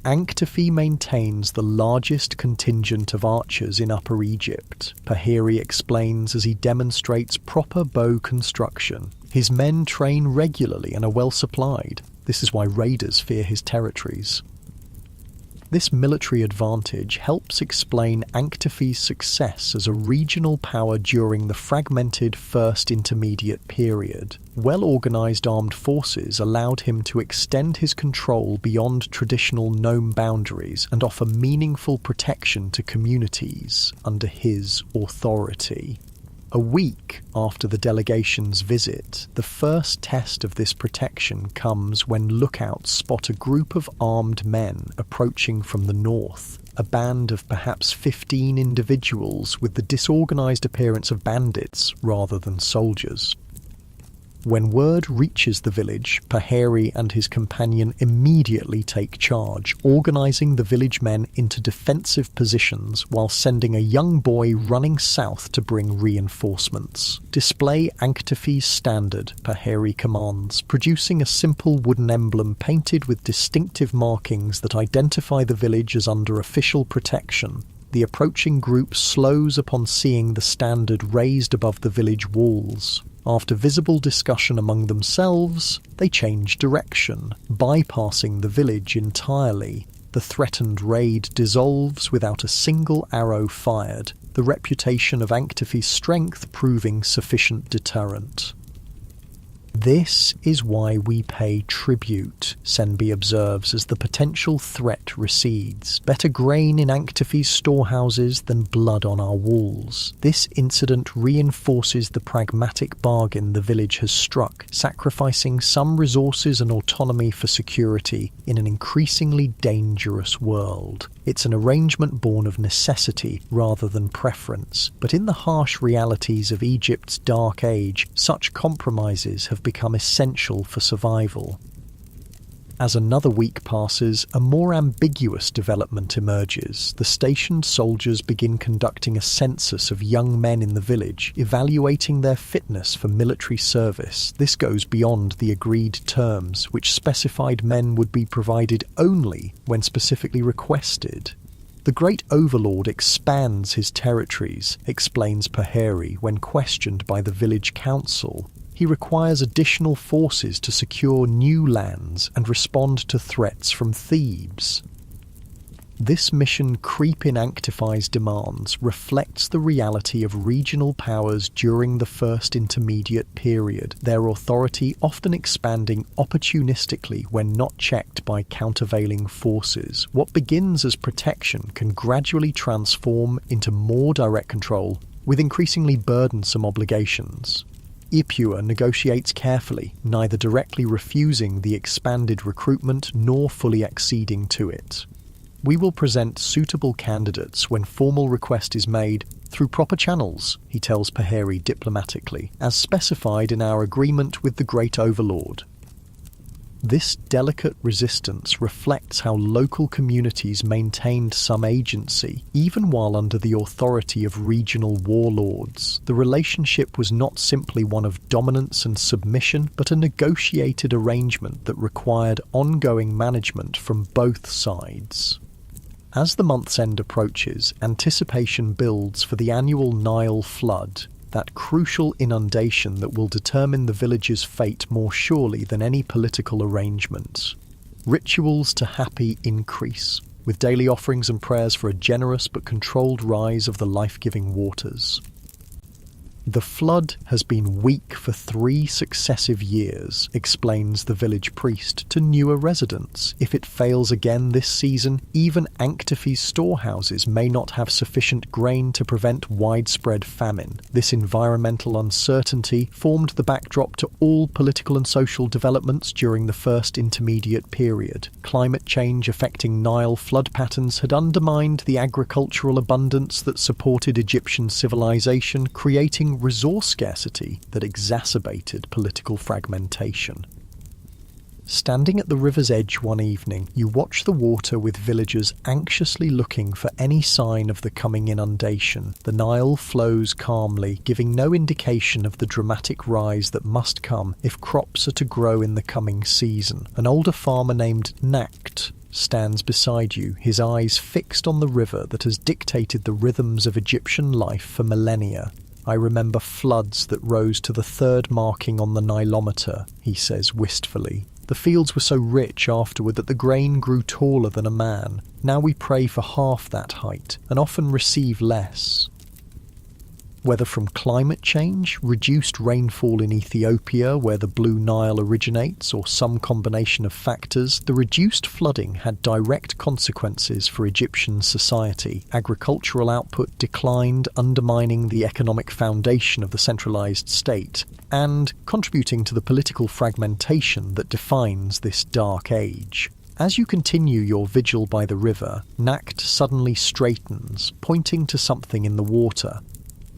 Anktiphe maintains the largest contingent of archers in Upper Egypt, Paheri explains as he demonstrates proper bow construction. His men train regularly and are well supplied. This is why raiders fear his territories. This military advantage helps explain Anktiphe's success as a regional power during the fragmented First Intermediate period. Well-organised armed forces allowed him to extend his control beyond traditional nome boundaries and offer meaningful protection to communities under his authority. A week after the delegation's visit, the first test of this protection comes when lookouts spot a group of armed men approaching from the north, a band of perhaps 15 individuals with the disorganized appearance of bandits rather than soldiers. When word reaches the village, Paheri and his companion immediately take charge, organising the village men into defensive positions while sending a young boy running south to bring reinforcements. "Display Anktiphe's standard," Paheri commands, producing a simple wooden emblem painted with distinctive markings that identify the village as under official protection. The approaching group slows upon seeing the standard raised above the village walls. After visible discussion among themselves, they change direction, bypassing the village entirely. The threatened raid dissolves without a single arrow fired, the reputation of Anktiphe's strength proving sufficient deterrent. "This is why we pay tribute," Senbi observes as the potential threat recedes. "Better grain in Anktiphe's storehouses than blood on our walls." This incident reinforces the pragmatic bargain the village has struck, sacrificing some resources and autonomy for security in an increasingly dangerous world. It's an arrangement born of necessity rather than preference, but in the harsh realities of Egypt's dark age, such compromises have become essential for survival. As another week passes, a more ambiguous development emerges. The stationed soldiers begin conducting a census of young men in the village, evaluating their fitness for military service. This goes beyond the agreed terms, which specified men would be provided only when specifically requested. "The great overlord expands his territories," explains Paheri when questioned by the village council. He requires additional forces to secure new lands and respond to threats from Thebes. This mission creep in Anktiphe's demands reflects the reality of regional powers during the First Intermediate period, their authority often expanding opportunistically when not checked by countervailing forces. What begins as protection can gradually transform into more direct control with increasingly burdensome obligations. Ipua negotiates carefully, neither directly refusing the expanded recruitment nor fully acceding to it. We will present suitable candidates when formal request is made through proper channels, he tells Paheri diplomatically, as specified in our agreement with the Great Overlord. This delicate resistance reflects how local communities maintained some agency, even while under the authority of regional warlords. The relationship was not simply one of dominance and submission, but a negotiated arrangement that required ongoing management from both sides. As the month's end approaches, anticipation builds for the annual Nile flood, that crucial inundation that will determine the village's fate more surely than any political arrangement. Rituals to Hapi increase, with daily offerings and prayers for a generous but controlled rise of the life-giving waters. The flood has been weak for 3 successive years, explains the village priest to newer residents. If it fails again this season, even Anktifi's storehouses may not have sufficient grain to prevent widespread famine. This environmental uncertainty formed the backdrop to all political and social developments during the first intermediate period. Climate change affecting Nile flood patterns had undermined the agricultural abundance that supported Egyptian civilization, creating resource scarcity that exacerbated political fragmentation. Standing at the river's edge one evening, you watch the water with villagers anxiously looking for any sign of the coming inundation. The Nile flows calmly, giving no indication of the dramatic rise that must come if crops are to grow in the coming season. An older farmer named Nakt stands beside you, his eyes fixed on the river that has dictated the rhythms of Egyptian life for millennia. I remember floods that rose to the 3rd marking on the Nilometer, he says wistfully. The fields were so rich afterward that the grain grew taller than a man. Now we pray for half that height, and often receive less. Whether from climate change, reduced rainfall in Ethiopia where the Blue Nile originates, or some combination of factors, the reduced flooding had direct consequences for Egyptian society. Agricultural output declined, undermining the economic foundation of the centralized state, and contributing to the political fragmentation that defines this dark age. As you continue your vigil by the river, Nakt suddenly straightens, pointing to something in the water.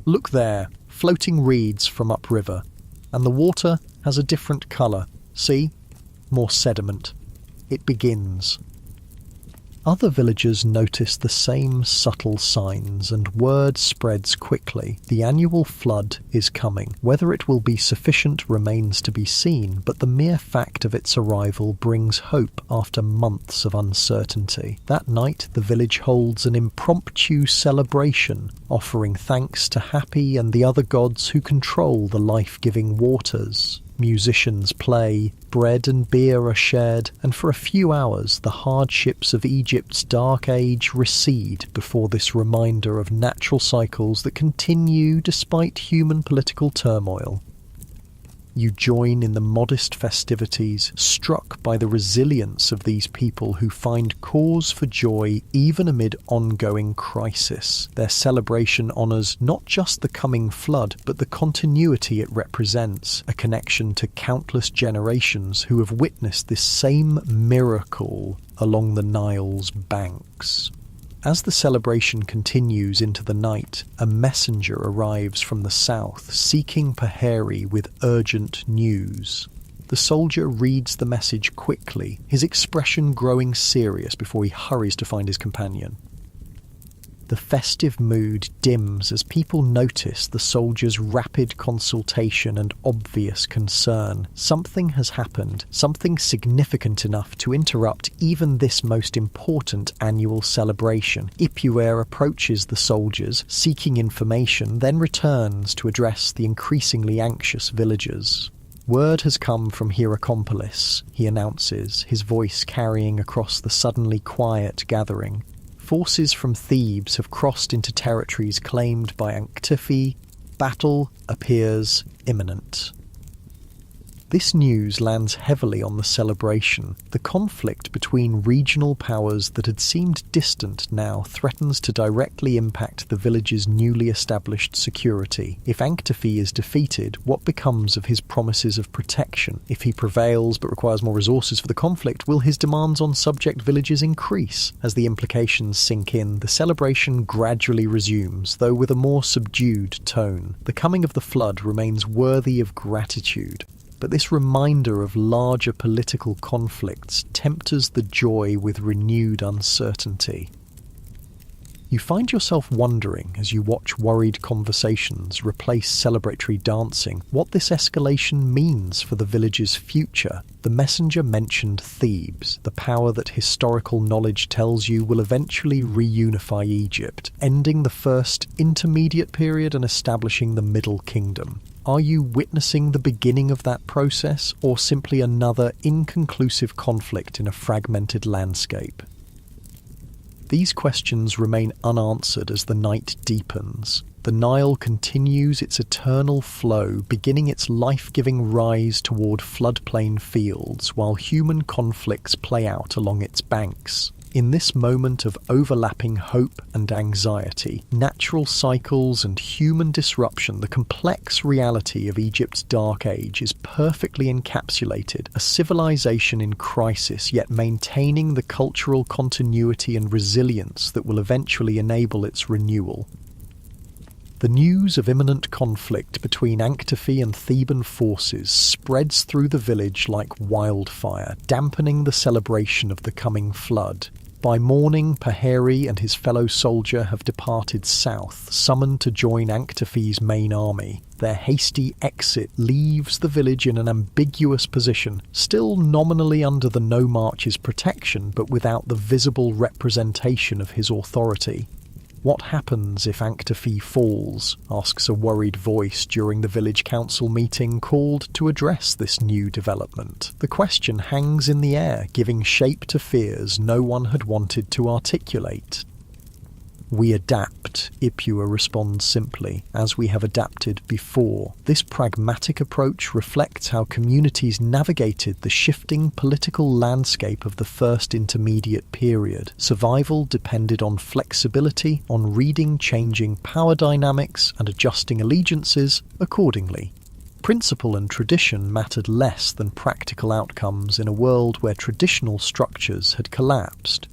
Look there, floating reeds from upriver, and the water has a different colour. See? More sediment. It begins. Other villagers notice the same subtle signs, and word spreads quickly. The annual flood is coming. Whether it will be sufficient remains to be seen, but the mere fact of its arrival brings hope after months of uncertainty. That night, the village holds an impromptu celebration, offering thanks to Hapi and the other gods who control the life-giving waters. Musicians play, bread and beer are shared, and for a few hours the hardships of Egypt's dark age recede before this reminder of natural cycles that continue despite human political turmoil. You join in the modest festivities, struck by the resilience of these people who find cause for joy even amid ongoing crisis. Their celebration honours not just the coming flood, but the continuity it represents, a connection to countless generations who have witnessed this same miracle along the Nile's banks. As the celebration continues into the night, a messenger arrives from the south, seeking Paheri with urgent news. The soldier reads the message quickly, his expression growing serious before he hurries to find his companion. The festive mood dims as people notice the soldier's rapid consultation and obvious concern. Something has happened, something significant enough to interrupt even this most important annual celebration. Ipua approaches the soldiers, seeking information, then returns to address the increasingly anxious villagers. Word has come from Hierakonpolis, he announces, his voice carrying across the suddenly quiet gathering. Forces from Thebes have crossed into territories claimed by Anktifi. Battle appears imminent. This news lands heavily on the celebration. The conflict between regional powers that had seemed distant now threatens to directly impact the village's newly established security. If Anktafi is defeated, what becomes of his promises of protection? If he prevails but requires more resources for the conflict, will his demands on subject villages increase? As the implications sink in, the celebration gradually resumes, though with a more subdued tone. The coming of the flood remains worthy of gratitude. But this reminder of larger political conflicts tempers the joy with renewed uncertainty. You find yourself wondering, as you watch worried conversations replace celebratory dancing, what this escalation means for the village's future. The messenger mentioned Thebes, the power that historical knowledge tells you will eventually reunify Egypt, ending the first intermediate period and establishing the Middle Kingdom. Are you witnessing the beginning of that process, or simply another inconclusive conflict in a fragmented landscape? These questions remain unanswered as the night deepens. The Nile continues its eternal flow, beginning its life-giving rise toward floodplain fields, while human conflicts play out along its banks. In this moment of overlapping hope and anxiety, natural cycles and human disruption, the complex reality of Egypt's Dark Age is perfectly encapsulated, a civilization in crisis, yet maintaining the cultural continuity and resilience that will eventually enable its renewal. The news of imminent conflict between Anktafi and Theban forces spreads through the village like wildfire, dampening the celebration of the coming flood. By morning, Paheri and his fellow soldier have departed south, summoned to join Anktafi's main army. Their hasty exit leaves the village in an ambiguous position, still nominally under the nomarch's protection, but without the visible representation of his authority. What happens if Anktafi falls? Asks a worried voice during the village council meeting called to address this new development. The question hangs in the air, giving shape to fears no one had wanted to articulate. We adapt, Ipua responds simply, as we have adapted before. This pragmatic approach reflects how communities navigated the shifting political landscape of the first intermediate period. Survival depended on flexibility, on reading changing power dynamics and adjusting allegiances accordingly. Principle and tradition mattered less than practical outcomes in a world where traditional structures had collapsed.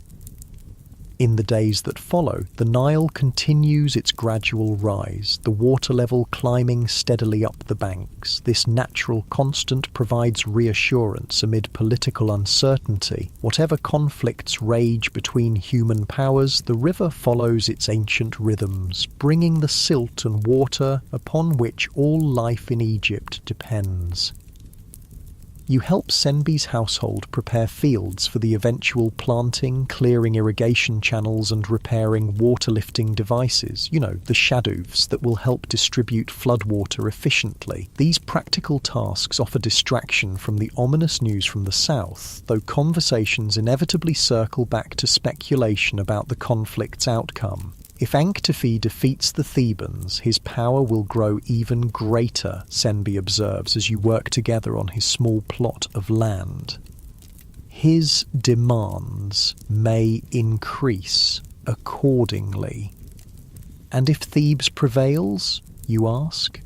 In the days that follow, the Nile continues its gradual rise, the water level climbing steadily up the banks. This natural constant provides reassurance amid political uncertainty. Whatever conflicts rage between human powers, the river follows its ancient rhythms, bringing the silt and water upon which all life in Egypt depends. You help Senbi's household prepare fields for the eventual planting, clearing irrigation channels and repairing water-lifting devices, the shadoofs that will help distribute floodwater efficiently. These practical tasks offer distraction from the ominous news from the south, though conversations inevitably circle back to speculation about the conflict's outcome. If Anktafi defeats the Thebans, his power will grow even greater, Senbi observes as you work together on his small plot of land. His demands may increase accordingly. And if Thebes prevails, you ask?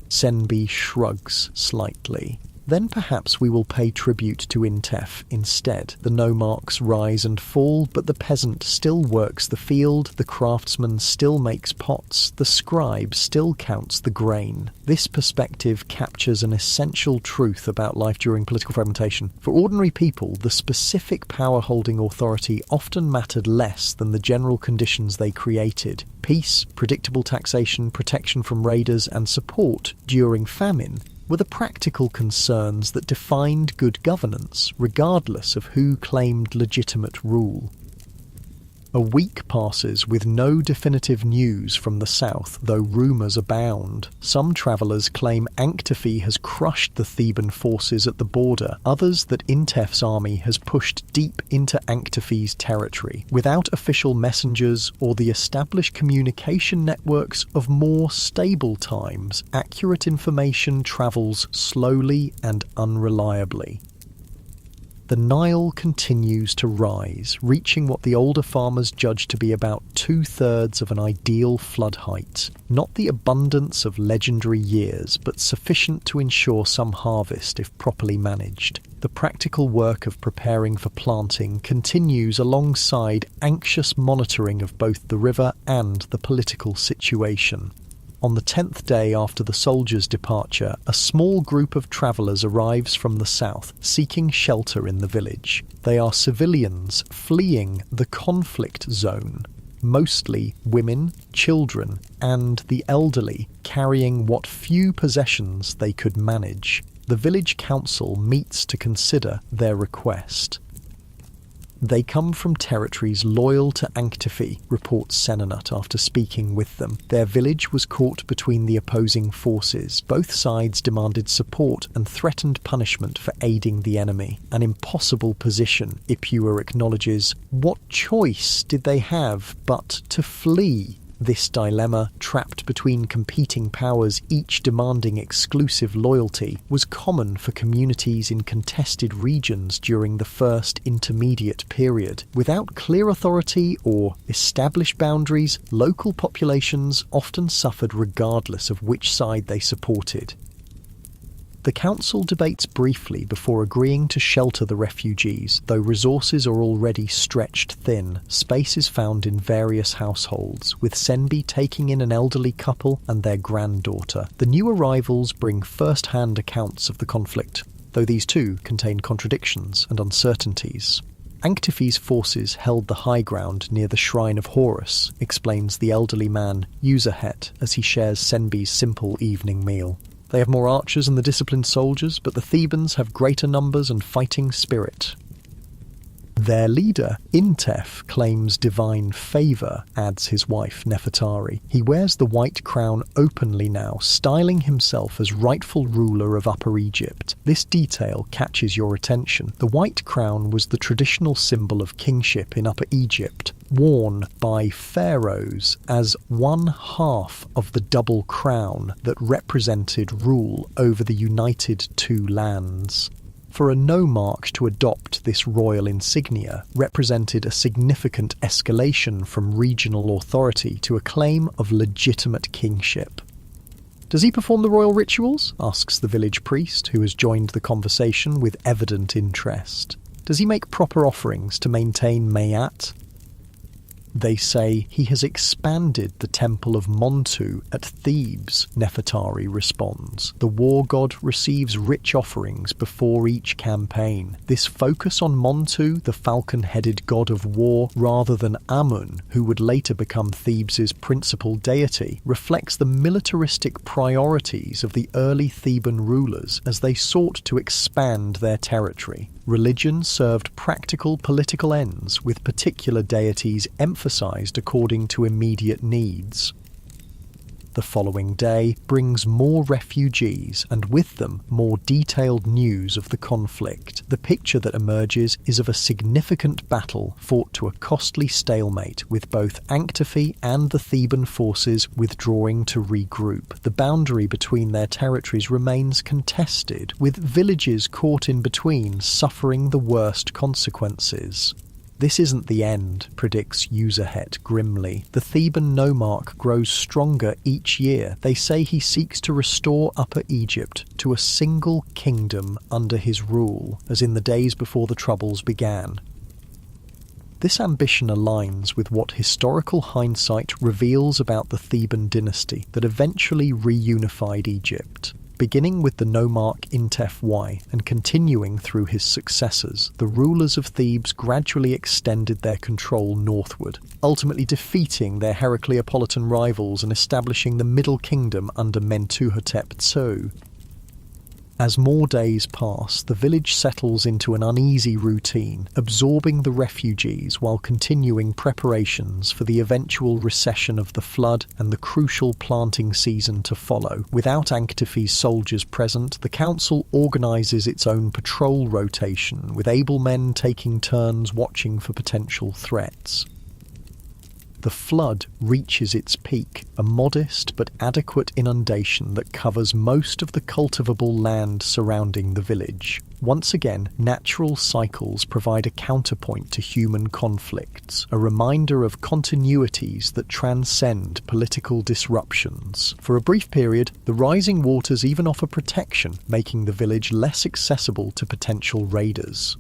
Senbi shrugs slightly. Then perhaps we will pay tribute to Intef instead. The nomarchs rise and fall, but the peasant still works the field, the craftsman still makes pots, the scribe still counts the grain. This perspective captures an essential truth about life during political fragmentation. For ordinary people, the specific power-holding authority often mattered less than the general conditions they created. Peace, predictable taxation, protection from raiders, and support during famine were the practical concerns that defined good governance, regardless of who claimed legitimate rule. A week passes with no definitive news from the south, though rumours abound. Some travellers claim Anktifi has crushed the Theban forces at the border, others that Intef's army has pushed deep into Anktifi's territory. Without official messengers or the established communication networks of more stable times, accurate information travels slowly and unreliably. The Nile continues to rise, reaching what the older farmers judge to be about 2/3 of an ideal flood height. Not the abundance of legendary years, but sufficient to ensure some harvest if properly managed. The practical work of preparing for planting continues alongside anxious monitoring of both the river and the political situation. On the 10th day after the soldiers' departure, a small group of travellers arrives from the south, seeking shelter in the village. They are civilians fleeing the conflict zone, mostly women, children, and the elderly, carrying what few possessions they could manage. The village council meets to consider their request. They come from territories loyal to Anktifi, reports Senenut after speaking with them. Their village was caught between the opposing forces. Both sides demanded support and threatened punishment for aiding the enemy. An impossible position, Ipuwer acknowledges. What choice did they have but to flee? This dilemma, trapped between competing powers each demanding exclusive loyalty, was common for communities in contested regions during the first intermediate period. Without clear authority or established boundaries, local populations often suffered regardless of which side they supported. The council debates briefly before agreeing to shelter the refugees. Though resources are already stretched thin, space is found in various households, with Senbi taking in an elderly couple and their granddaughter. The new arrivals bring first-hand accounts of the conflict, though these too contain contradictions and uncertainties. Anktifi's forces held the high ground near the shrine of Horus, explains the elderly man Userhet as he shares Senbi's simple evening meal. They have more archers and the disciplined soldiers, but the Thebans have greater numbers and fighting spirit. Their leader, Intef, claims divine favour, adds his wife Nefertari. He wears the white crown openly now, styling himself as rightful ruler of Upper Egypt. This detail catches your attention. The white crown was the traditional symbol of kingship in Upper Egypt, worn by pharaohs as one half of the double crown that represented rule over the united two lands. For a nomarch to adopt this royal insignia represented a significant escalation from regional authority to a claim of legitimate kingship. "Does he perform the royal rituals?" asks the village priest, who has joined the conversation with evident interest. "Does he make proper offerings to maintain Mayat?" They say he has expanded the temple of Montu at Thebes, Nefertari responds. The war god receives rich offerings before each campaign. This focus on Montu, the falcon-headed god of war, rather than Amun, who would later become Thebes' principal deity, reflects the militaristic priorities of the early Theban rulers as they sought to expand their territory. Religion served practical political ends, with particular deities emphasized according to immediate needs. The following day brings more refugees and with them more detailed news of the conflict. The picture that emerges is of a significant battle fought to a costly stalemate, with both Anktifi and the Theban forces withdrawing to regroup. The boundary between their territories remains contested, with villages caught in between suffering the worst consequences. "This isn't the end," predicts Userhet grimly. "The Theban nomarch grows stronger each year. They say he seeks to restore Upper Egypt to a single kingdom under his rule, as in the days before the Troubles began." This ambition aligns with what historical hindsight reveals about the Theban dynasty that eventually reunified Egypt. Beginning with the nomarch Intef Y and continuing through his successors, the rulers of Thebes gradually extended their control northward, ultimately defeating their Heracleopolitan rivals and establishing the Middle Kingdom under Mentuhotep II. As more days pass, the village settles into an uneasy routine, absorbing the refugees while continuing preparations for the eventual recession of the flood and the crucial planting season to follow. Without Anktife's soldiers present, the council organises its own patrol rotation, with able men taking turns watching for potential threats. The flood reaches its peak, a modest but adequate inundation that covers most of the cultivable land surrounding the village. Once again, natural cycles provide a counterpoint to human conflicts, a reminder of continuities that transcend political disruptions. For a brief period, the rising waters even offer protection, making the village less accessible to potential raiders.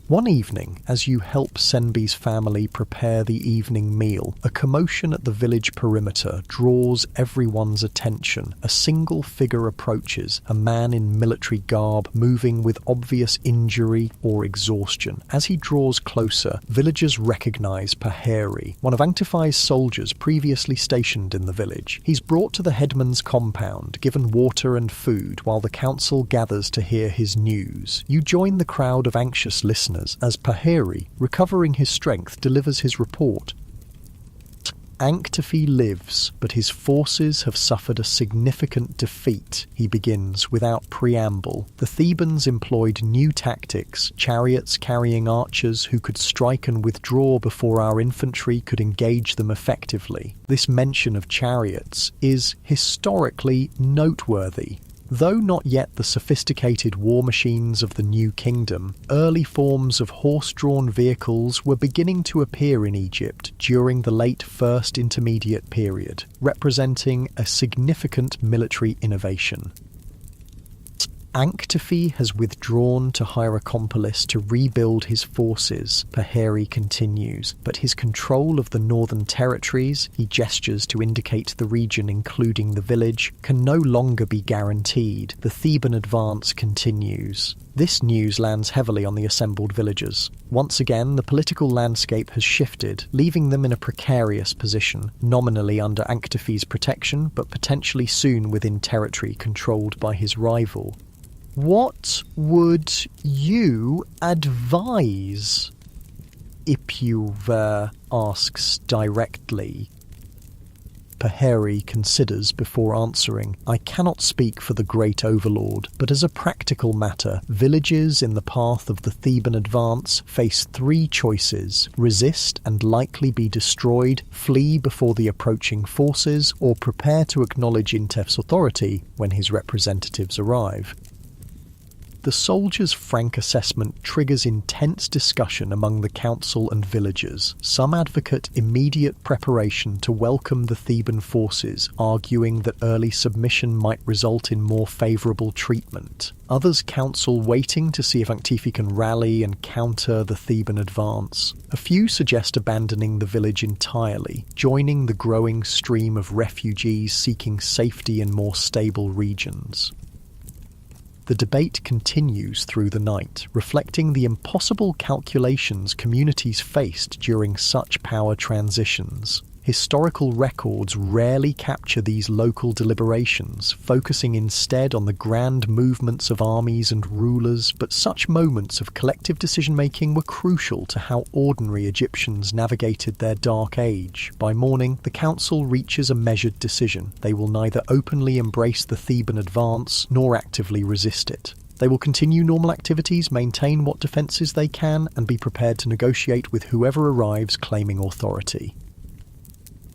One evening, as you help Senbi's family prepare the evening meal, a commotion at the village perimeter draws everyone's attention. A single figure approaches, a man in military garb, moving with obvious injury or exhaustion. As he draws closer, villagers recognize Paheri, one of Anktife's soldiers previously stationed in the village. He's brought to the headman's compound, given water and food, while the council gathers to hear his news. You join the crowd of anxious listeners as Paheri, recovering his strength, delivers his report. Anktife lives, but his forces have suffered a significant defeat, he begins without preamble. The Thebans employed new tactics, chariots carrying archers who could strike and withdraw before our infantry could engage them effectively. This mention of chariots is historically noteworthy. Though not yet the sophisticated war machines of the New Kingdom, early forms of horse-drawn vehicles were beginning to appear in Egypt during the late First Intermediate period, representing a significant military innovation. Anktife has withdrawn to Hierakonpolis to rebuild his forces, Paheri continues, but his control of the northern territories, he gestures to indicate the region including the village, can no longer be guaranteed. The Theban advance continues. This news lands heavily on the assembled villagers. Once again, the political landscape has shifted, leaving them in a precarious position, nominally under Anktife's protection, but potentially soon within territory controlled by his rival. What would you advise? Ipuwer asks directly. Paheri considers before answering. I cannot speak for the great overlord, but as a practical matter, villages in the path of the Theban advance face three choices: resist and likely be destroyed, flee before the approaching forces, or prepare to acknowledge Intef's authority when his representatives arrive. The soldiers' frank assessment triggers intense discussion among the council and villagers. Some advocate immediate preparation to welcome the Theban forces, arguing that early submission might result in more favourable treatment. Others counsel waiting to see if Anktife can rally and counter the Theban advance. A few suggest abandoning the village entirely, joining the growing stream of refugees seeking safety in more stable regions. The debate continues through the night, reflecting the impossible calculations communities faced during such power transitions. Historical records rarely capture these local deliberations, focusing instead on the grand movements of armies and rulers, but such moments of collective decision-making were crucial to how ordinary Egyptians navigated their dark age. By morning, the council reaches a measured decision. They will neither openly embrace the Theban advance nor actively resist it. They will continue normal activities, maintain what defences they can, and be prepared to negotiate with whoever arrives claiming authority.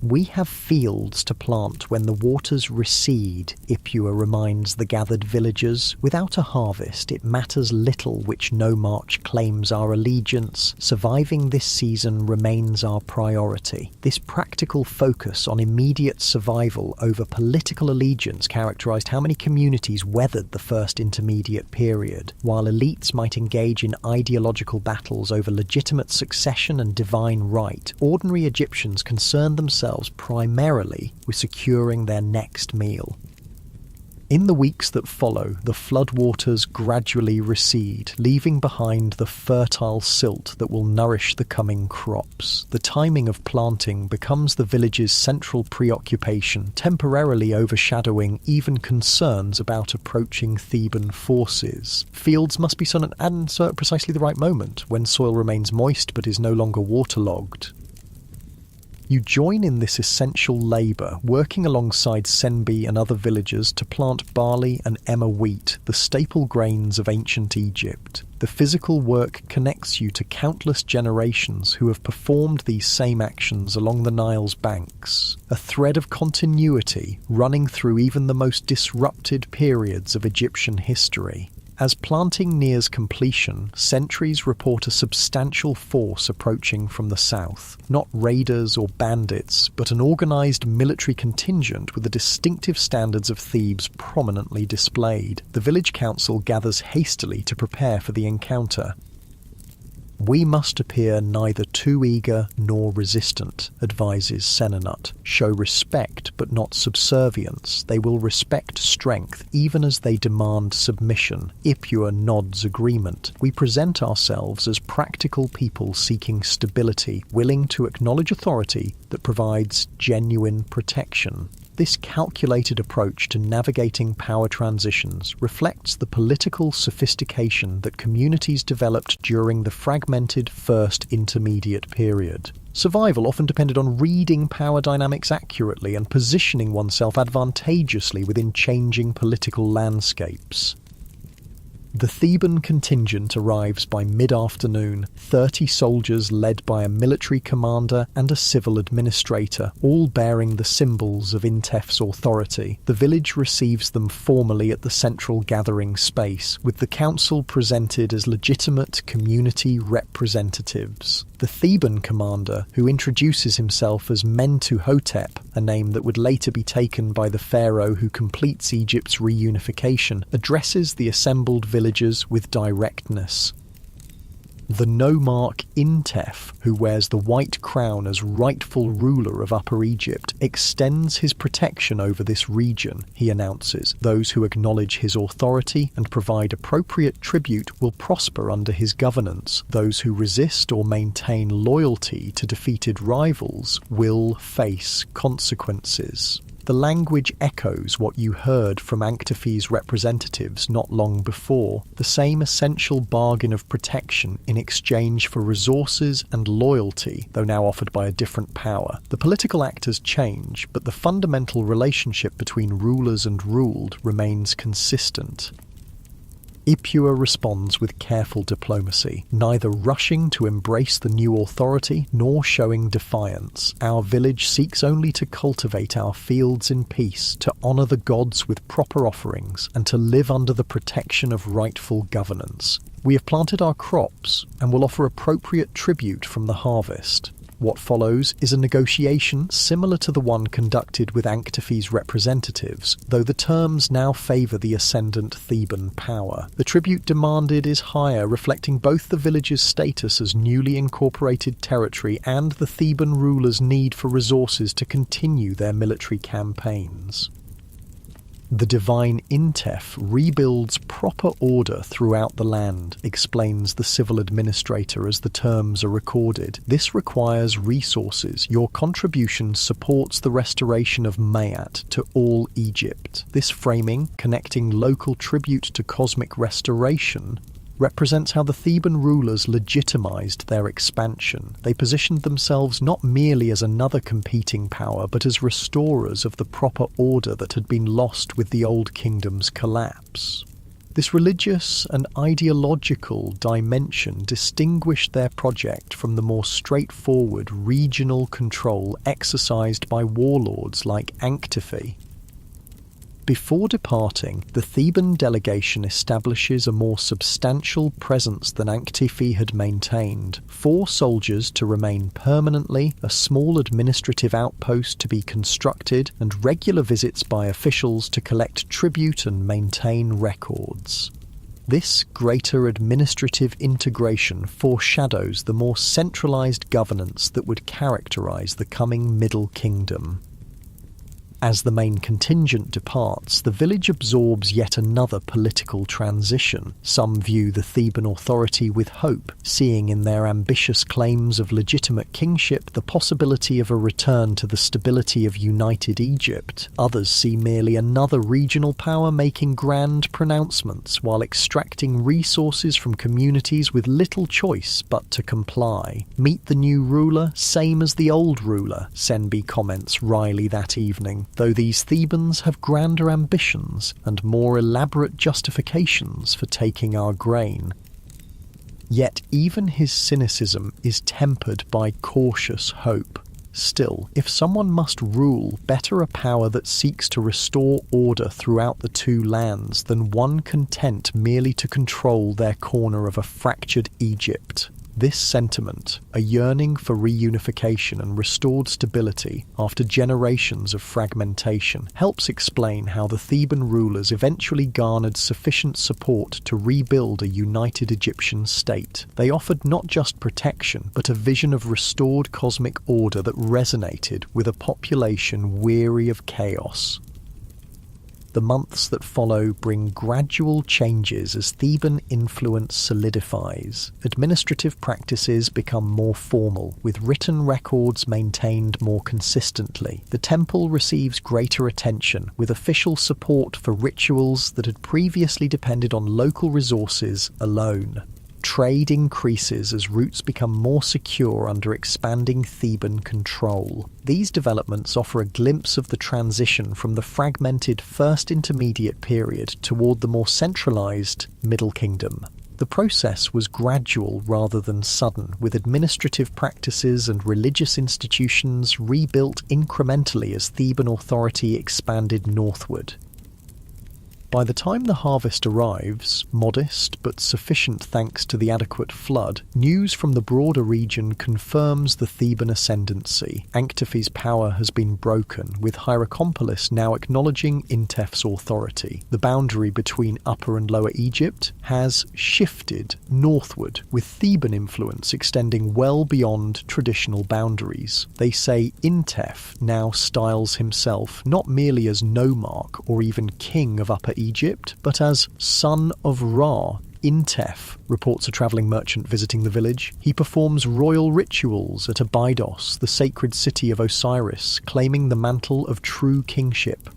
We have fields to plant when the waters recede, Ipuwer reminds the gathered villagers. Without a harvest, it matters little which nomarch claims our allegiance. Surviving this season remains our priority. This practical focus on immediate survival over political allegiance characterised how many communities weathered the First Intermediate period. While elites might engage in ideological battles over legitimate succession and divine right, ordinary Egyptians concerned themselves primarily with securing their next meal. In the weeks that follow, the floodwaters gradually recede, leaving behind the fertile silt that will nourish the coming crops. The timing of planting becomes the village's central preoccupation, temporarily overshadowing even concerns about approaching Theban forces. Fields must be sown at precisely the right moment, when soil remains moist but is no longer waterlogged. You join in this essential labour, working alongside Senbi and other villagers to plant barley and emmer wheat, the staple grains of ancient Egypt. The physical work connects you to countless generations who have performed these same actions along the Nile's banks, a thread of continuity running through even the most disrupted periods of Egyptian history. As planting nears completion, sentries report a substantial force approaching from the south. Not raiders or bandits, but an organised military contingent with the distinctive standards of Thebes prominently displayed. The village council gathers hastily to prepare for the encounter. "We must appear neither too eager nor resistant," advises Senenut. "Show respect but not subservience. They will respect strength even as they demand submission." Ipua nods agreement. "We present ourselves as practical people seeking stability, willing to acknowledge authority that provides genuine protection." This calculated approach to navigating power transitions reflects the political sophistication that communities developed during the fragmented First Intermediate period. Survival often depended on reading power dynamics accurately and positioning oneself advantageously within changing political landscapes. The Theban contingent arrives by mid-afternoon, 30 soldiers led by a military commander and a civil administrator, all bearing the symbols of Intef's authority. The village receives them formally at the central gathering space, with the council presented as legitimate community representatives. The Theban commander, who introduces himself as Mentuhotep, a name that would later be taken by the pharaoh who completes Egypt's reunification, addresses the assembled villagers with directness. The nomarch Intef, who wears the white crown as rightful ruler of Upper Egypt, extends his protection over this region, he announces. Those who acknowledge his authority and provide appropriate tribute will prosper under his governance. Those who resist or maintain loyalty to defeated rivals will face consequences. The language echoes what you heard from Anktife's representatives not long before, the same essential bargain of protection in exchange for resources and loyalty, though now offered by a different power. The political actors change, but the fundamental relationship between rulers and ruled remains consistent. Ipua responds with careful diplomacy, neither rushing to embrace the new authority nor showing defiance. Our village seeks only to cultivate our fields in peace, to honour the gods with proper offerings, and to live under the protection of rightful governance. We have planted our crops and will offer appropriate tribute from the harvest. What follows is a negotiation similar to the one conducted with Anktife's representatives, though the terms now favour the ascendant Theban power. The tribute demanded is higher, reflecting both the village's status as newly incorporated territory and the Theban rulers' need for resources to continue their military campaigns. The divine Intef rebuilds proper order throughout the land, explains the civil administrator as the terms are recorded. This requires resources. Your contribution supports the restoration of Mayat to all Egypt. This framing, connecting local tribute to cosmic restoration, represents how the Theban rulers legitimized their expansion. They positioned themselves not merely as another competing power, but as restorers of the proper order that had been lost with the Old Kingdom's collapse. This religious and ideological dimension distinguished their project from the more straightforward regional control exercised by warlords like Anktife. Before departing, the Theban delegation establishes a more substantial presence than Anktife had maintained. 4 soldiers to remain permanently, a small administrative outpost to be constructed, and regular visits by officials to collect tribute and maintain records. This greater administrative integration foreshadows the more centralized governance that would characterize the coming Middle Kingdom. As the main contingent departs, the village absorbs yet another political transition. Some view the Theban authority with hope, seeing in their ambitious claims of legitimate kingship the possibility of a return to the stability of united Egypt. Others see merely another regional power making grand pronouncements while extracting resources from communities with little choice but to comply. Meet the new ruler, same as the old ruler, Senbi comments wryly that evening, though these Thebans have grander ambitions and more elaborate justifications for taking our grain. Yet even his cynicism is tempered by cautious hope. Still, if someone must rule, better a power that seeks to restore order throughout the two lands than one content merely to control their corner of a fractured Egypt. This sentiment, a yearning for reunification and restored stability after generations of fragmentation, helps explain how the Theban rulers eventually garnered sufficient support to rebuild a united Egyptian state. They offered not just protection, but a vision of restored cosmic order that resonated with a population weary of chaos. The months that follow bring gradual changes as Theban influence solidifies. Administrative practices become more formal, with written records maintained more consistently. The temple receives greater attention, with official support for rituals that had previously depended on local resources alone. Trade increases as routes become more secure under expanding Theban control. These developments offer a glimpse of the transition from the fragmented First Intermediate period toward the more centralized Middle Kingdom. The process was gradual rather than sudden, with administrative practices and religious institutions rebuilt incrementally as Theban authority expanded northward. By the time the harvest arrives, modest but sufficient thanks to the adequate flood, news from the broader region confirms the Theban ascendancy. Anktephes' power has been broken, with Hierakonpolis now acknowledging Intef's authority. The boundary between Upper and Lower Egypt has shifted northward, with Theban influence extending well beyond traditional boundaries. They say Intef now styles himself not merely as nomarch or even king of Upper Egypt, but as son of Ra. Intef, reports a travelling merchant visiting the village. He performs royal rituals at Abydos, the sacred city of Osiris, claiming the mantle of true kingship.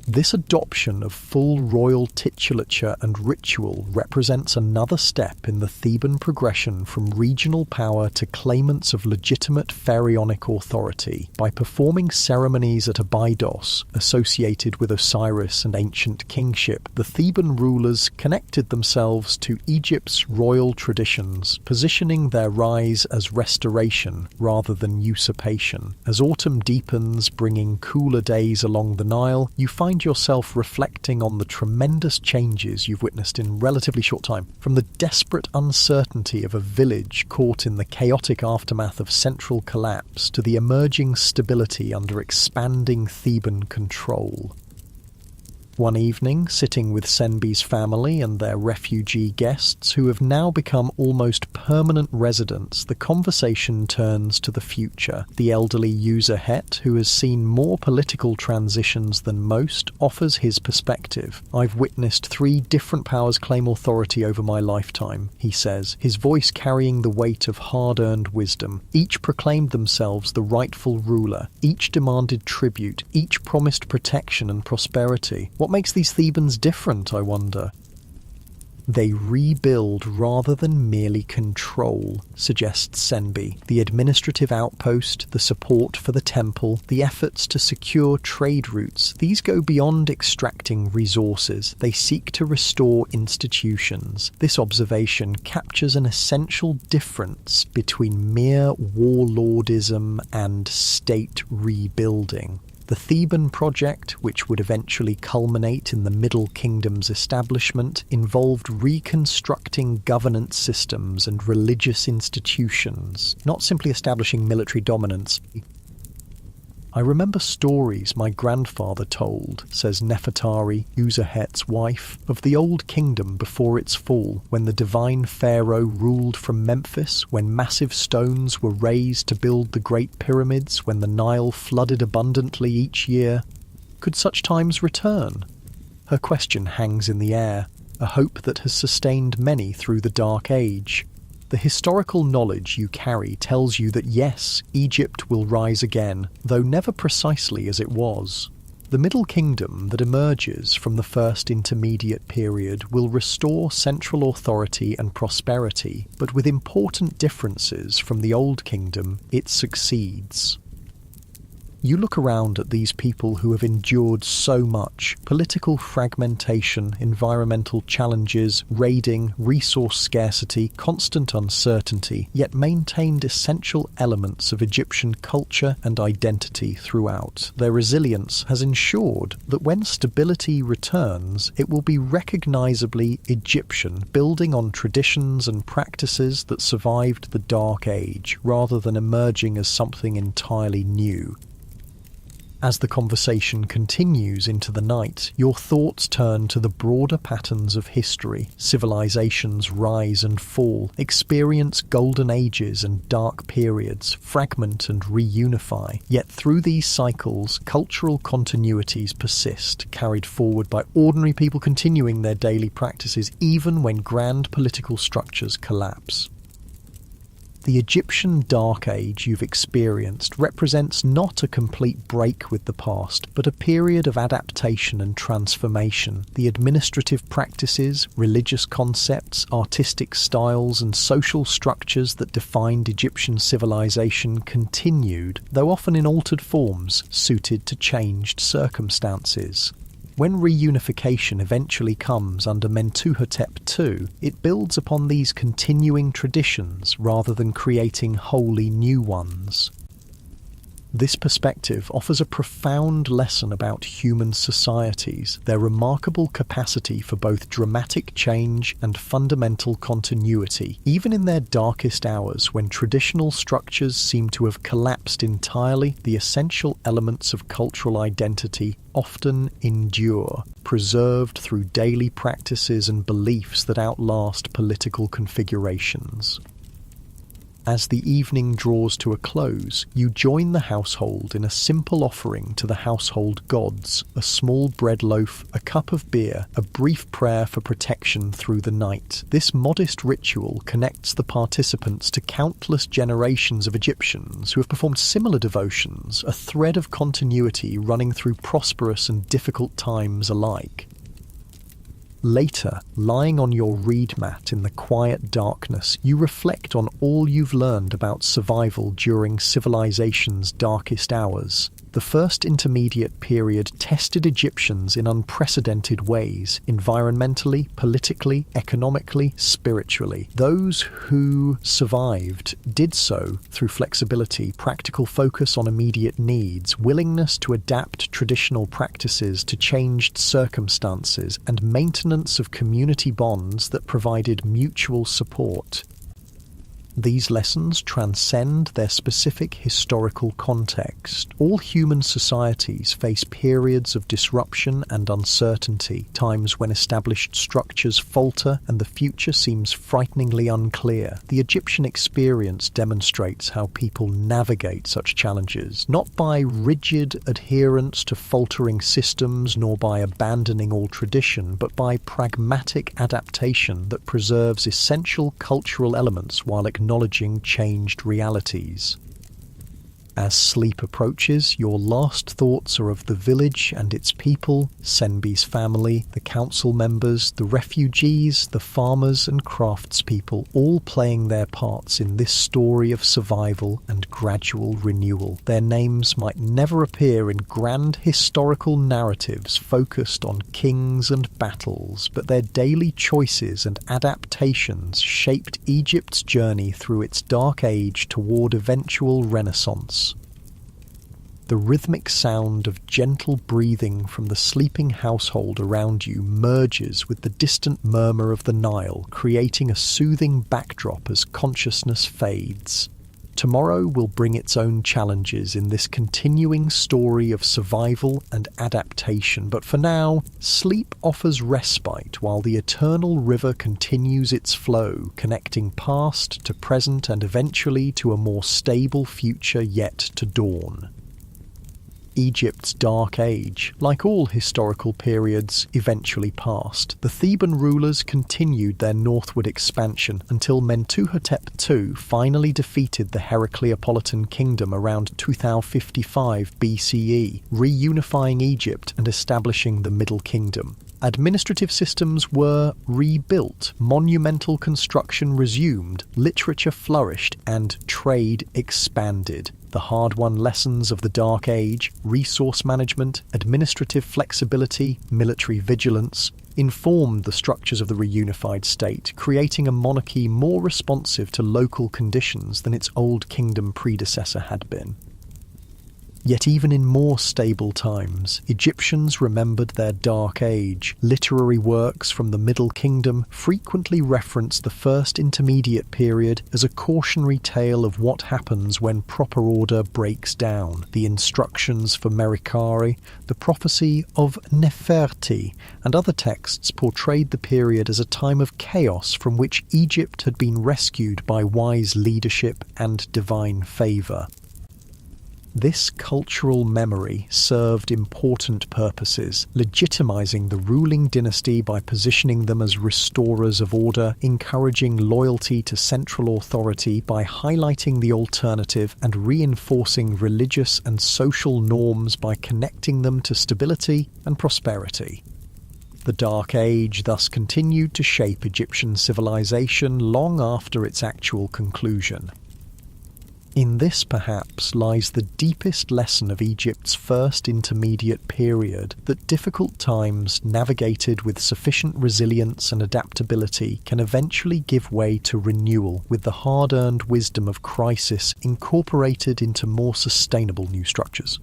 This adoption of full royal titulature and ritual represents another step in the Theban progression from regional power to claimants of legitimate pharaonic authority. By performing ceremonies at Abydos, associated with Osiris and ancient kingship, the Theban rulers connected themselves to Egypt's royal traditions, positioning their rise as restoration rather than usurpation. As autumn deepens, bringing cooler days along the Nile, you find yourself reflecting on the tremendous changes you've witnessed in relatively short time. From the desperate uncertainty of a village caught in the chaotic aftermath of central collapse to the emerging stability under expanding Theban control. One evening, sitting with Senbi's family and their refugee guests, who have now become almost permanent residents, the conversation turns to the future. The elderly Userhet, who has seen more political transitions than most, offers his perspective. "I've witnessed 3 different powers claim authority over my lifetime," he says, his voice carrying the weight of hard-earned wisdom. Each proclaimed themselves the rightful ruler. Each demanded tribute. Each promised protection and prosperity. What makes these Thebans different, I wonder? They rebuild rather than merely control, suggests Senbi. The administrative outpost, the support for the temple, the efforts to secure trade routes, these go beyond extracting resources. They seek to restore institutions. This observation captures an essential difference between mere warlordism and state rebuilding. The Theban project, which would eventually culminate in the Middle Kingdom's establishment, involved reconstructing governance systems and religious institutions, not simply establishing military dominance. I remember stories my grandfather told, says Nefertari, Userhet's wife, of the Old Kingdom before its fall, when the divine pharaoh ruled from Memphis, when massive stones were raised to build the Great Pyramids, when the Nile flooded abundantly each year. Could such times return? Her question hangs in the air, a hope that has sustained many through the Dark Age. The historical knowledge you carry tells you that yes, Egypt will rise again, though never precisely as it was. The Middle Kingdom that emerges from the First Intermediate Period will restore central authority and prosperity, but with important differences from the Old Kingdom, it succeeds. You look around at these people who have endured so much: political fragmentation, environmental challenges, raiding, resource scarcity, constant uncertainty, yet maintained essential elements of Egyptian culture and identity throughout. Their resilience has ensured that when stability returns, it will be recognizably Egyptian, building on traditions and practices that survived the Dark Age, rather than emerging as something entirely new. As the conversation continues into the night, your thoughts turn to the broader patterns of history. Civilizations rise and fall, experience golden ages and dark periods, fragment and reunify. Yet through these cycles, cultural continuities persist, carried forward by ordinary people continuing their daily practices even when grand political structures collapse. The Egyptian Dark Age you've experienced represents not a complete break with the past, but a period of adaptation and transformation. The administrative practices, religious concepts, artistic styles, and social structures that defined Egyptian civilization continued, though often in altered forms, suited to changed circumstances. When reunification eventually comes under Mentuhotep II, it builds upon these continuing traditions rather than creating wholly new ones. This perspective offers a profound lesson about human societies, their remarkable capacity for both dramatic change and fundamental continuity. Even in their darkest hours, when traditional structures seem to have collapsed entirely, the essential elements of cultural identity often endure, preserved through daily practices and beliefs that outlast political configurations. As the evening draws to a close, you join the household in a simple offering to the household gods: a small bread loaf, a cup of beer, a brief prayer for protection through the night. This modest ritual connects the participants to countless generations of Egyptians who have performed similar devotions, a thread of continuity running through prosperous and difficult times alike. Later, lying on your reed mat in the quiet darkness, you reflect on all you've learned about survival during civilization's darkest hours. The First Intermediate Period tested Egyptians in unprecedented ways, environmentally, politically, economically, spiritually. Those who survived did so through flexibility, practical focus on immediate needs, willingness to adapt traditional practices to changed circumstances, and maintenance of community bonds that provided mutual support. These lessons transcend their specific historical context. All human societies face periods of disruption and uncertainty, times when established structures falter and the future seems frighteningly unclear. The Egyptian experience demonstrates how people navigate such challenges, not by rigid adherence to faltering systems nor by abandoning all tradition, but by pragmatic adaptation that preserves essential cultural elements while acknowledging changed realities. As sleep approaches, your last thoughts are of the village and its people, Senbi's family, the council members, the refugees, the farmers and craftspeople, all playing their parts in this story of survival and gradual renewal. Their names might never appear in grand historical narratives focused on kings and battles, but their daily choices and adaptations shaped Egypt's journey through its dark age toward eventual renaissance. The rhythmic sound of gentle breathing from the sleeping household around you merges with the distant murmur of the Nile, creating a soothing backdrop as consciousness fades. Tomorrow will bring its own challenges in this continuing story of survival and adaptation, but for now, sleep offers respite while the eternal river continues its flow, connecting past to present and eventually to a more stable future yet to dawn. Egypt's Dark Age, like all historical periods, eventually passed. The Theban rulers continued their northward expansion until Mentuhotep II finally defeated the Heracleopolitan kingdom around 2055 BCE, reunifying Egypt and establishing the Middle Kingdom. Administrative systems were rebuilt, monumental construction resumed, literature flourished, and trade expanded. The hard-won lessons of the Dark Age, resource management, administrative flexibility, military vigilance, informed the structures of the reunified state, creating a monarchy more responsive to local conditions than its old kingdom predecessor had been. Yet even in more stable times, Egyptians remembered their Dark Age. Literary works from the Middle Kingdom frequently reference the First Intermediate Period as a cautionary tale of what happens when proper order breaks down. The instructions for Merikare, the prophecy of Neferti, and other texts portrayed the period as a time of chaos from which Egypt had been rescued by wise leadership and divine favour. This cultural memory served important purposes, legitimizing the ruling dynasty by positioning them as restorers of order, encouraging loyalty to central authority by highlighting the alternative, and reinforcing religious and social norms by connecting them to stability and prosperity. The Dark Age thus continued to shape Egyptian civilization long after its actual conclusion. In this, perhaps, lies the deepest lesson of Egypt's First Intermediate Period, that difficult times navigated with sufficient resilience and adaptability can eventually give way to renewal, with the hard-earned wisdom of crisis incorporated into more sustainable new structures.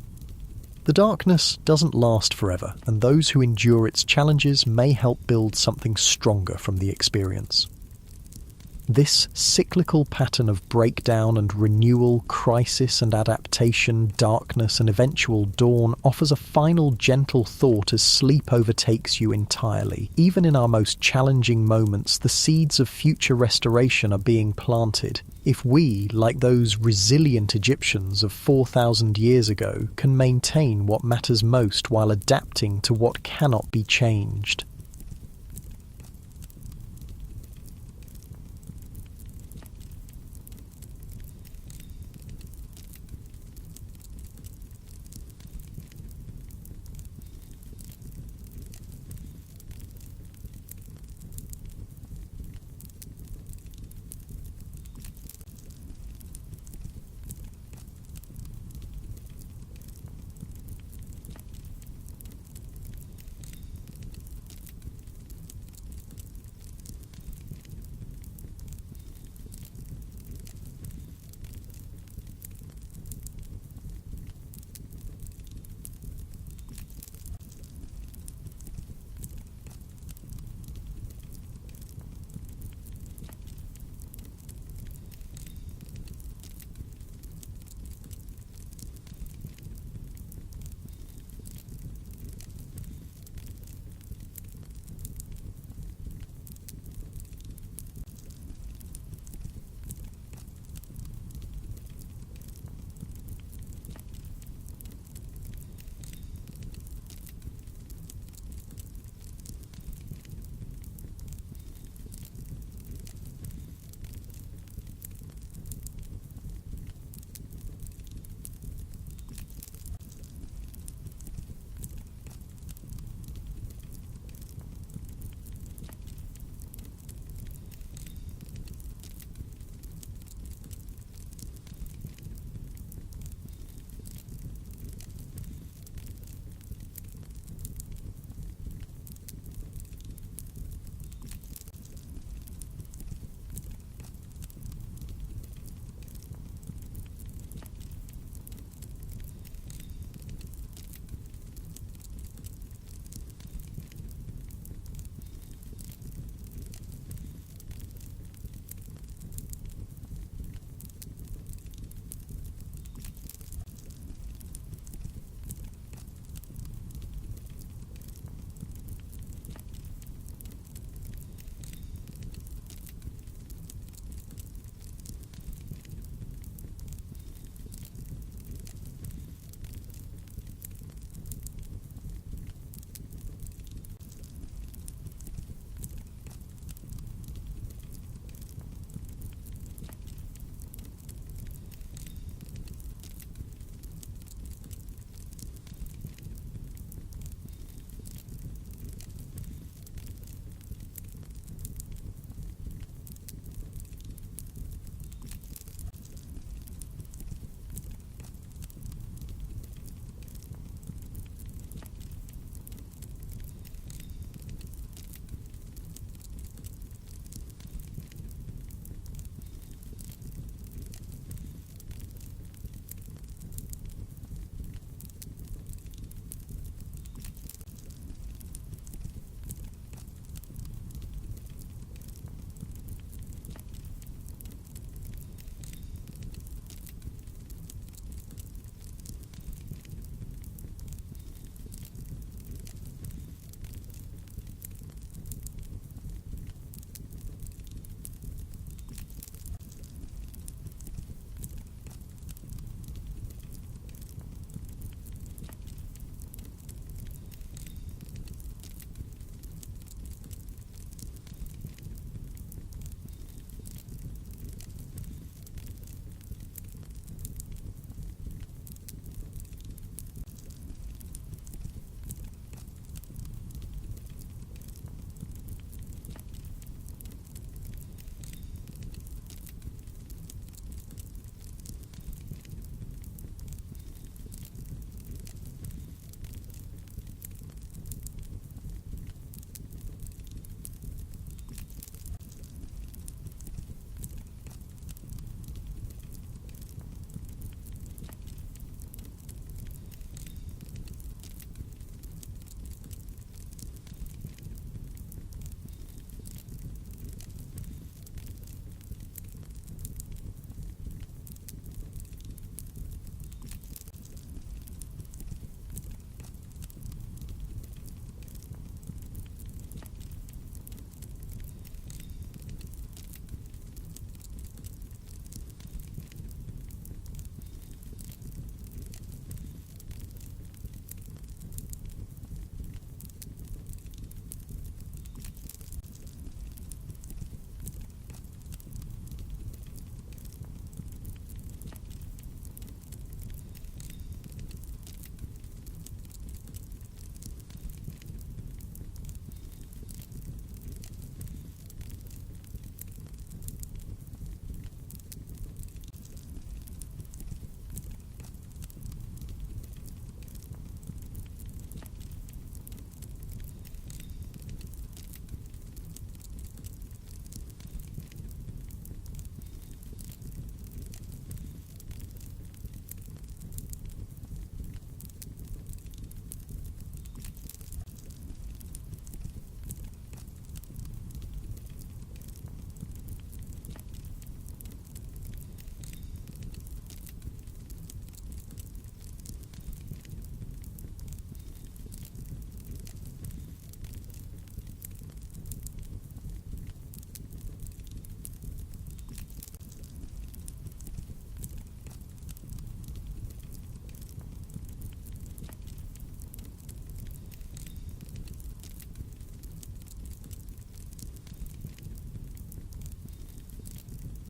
The darkness doesn't last forever, and those who endure its challenges may help build something stronger from the experience. This cyclical pattern of breakdown and renewal, crisis and adaptation, darkness and eventual dawn offers a final gentle thought as sleep overtakes you entirely. Even in our most challenging moments, the seeds of future restoration are being planted. If we, like those resilient Egyptians of 4,000 years ago, can maintain what matters most while adapting to what cannot be changed,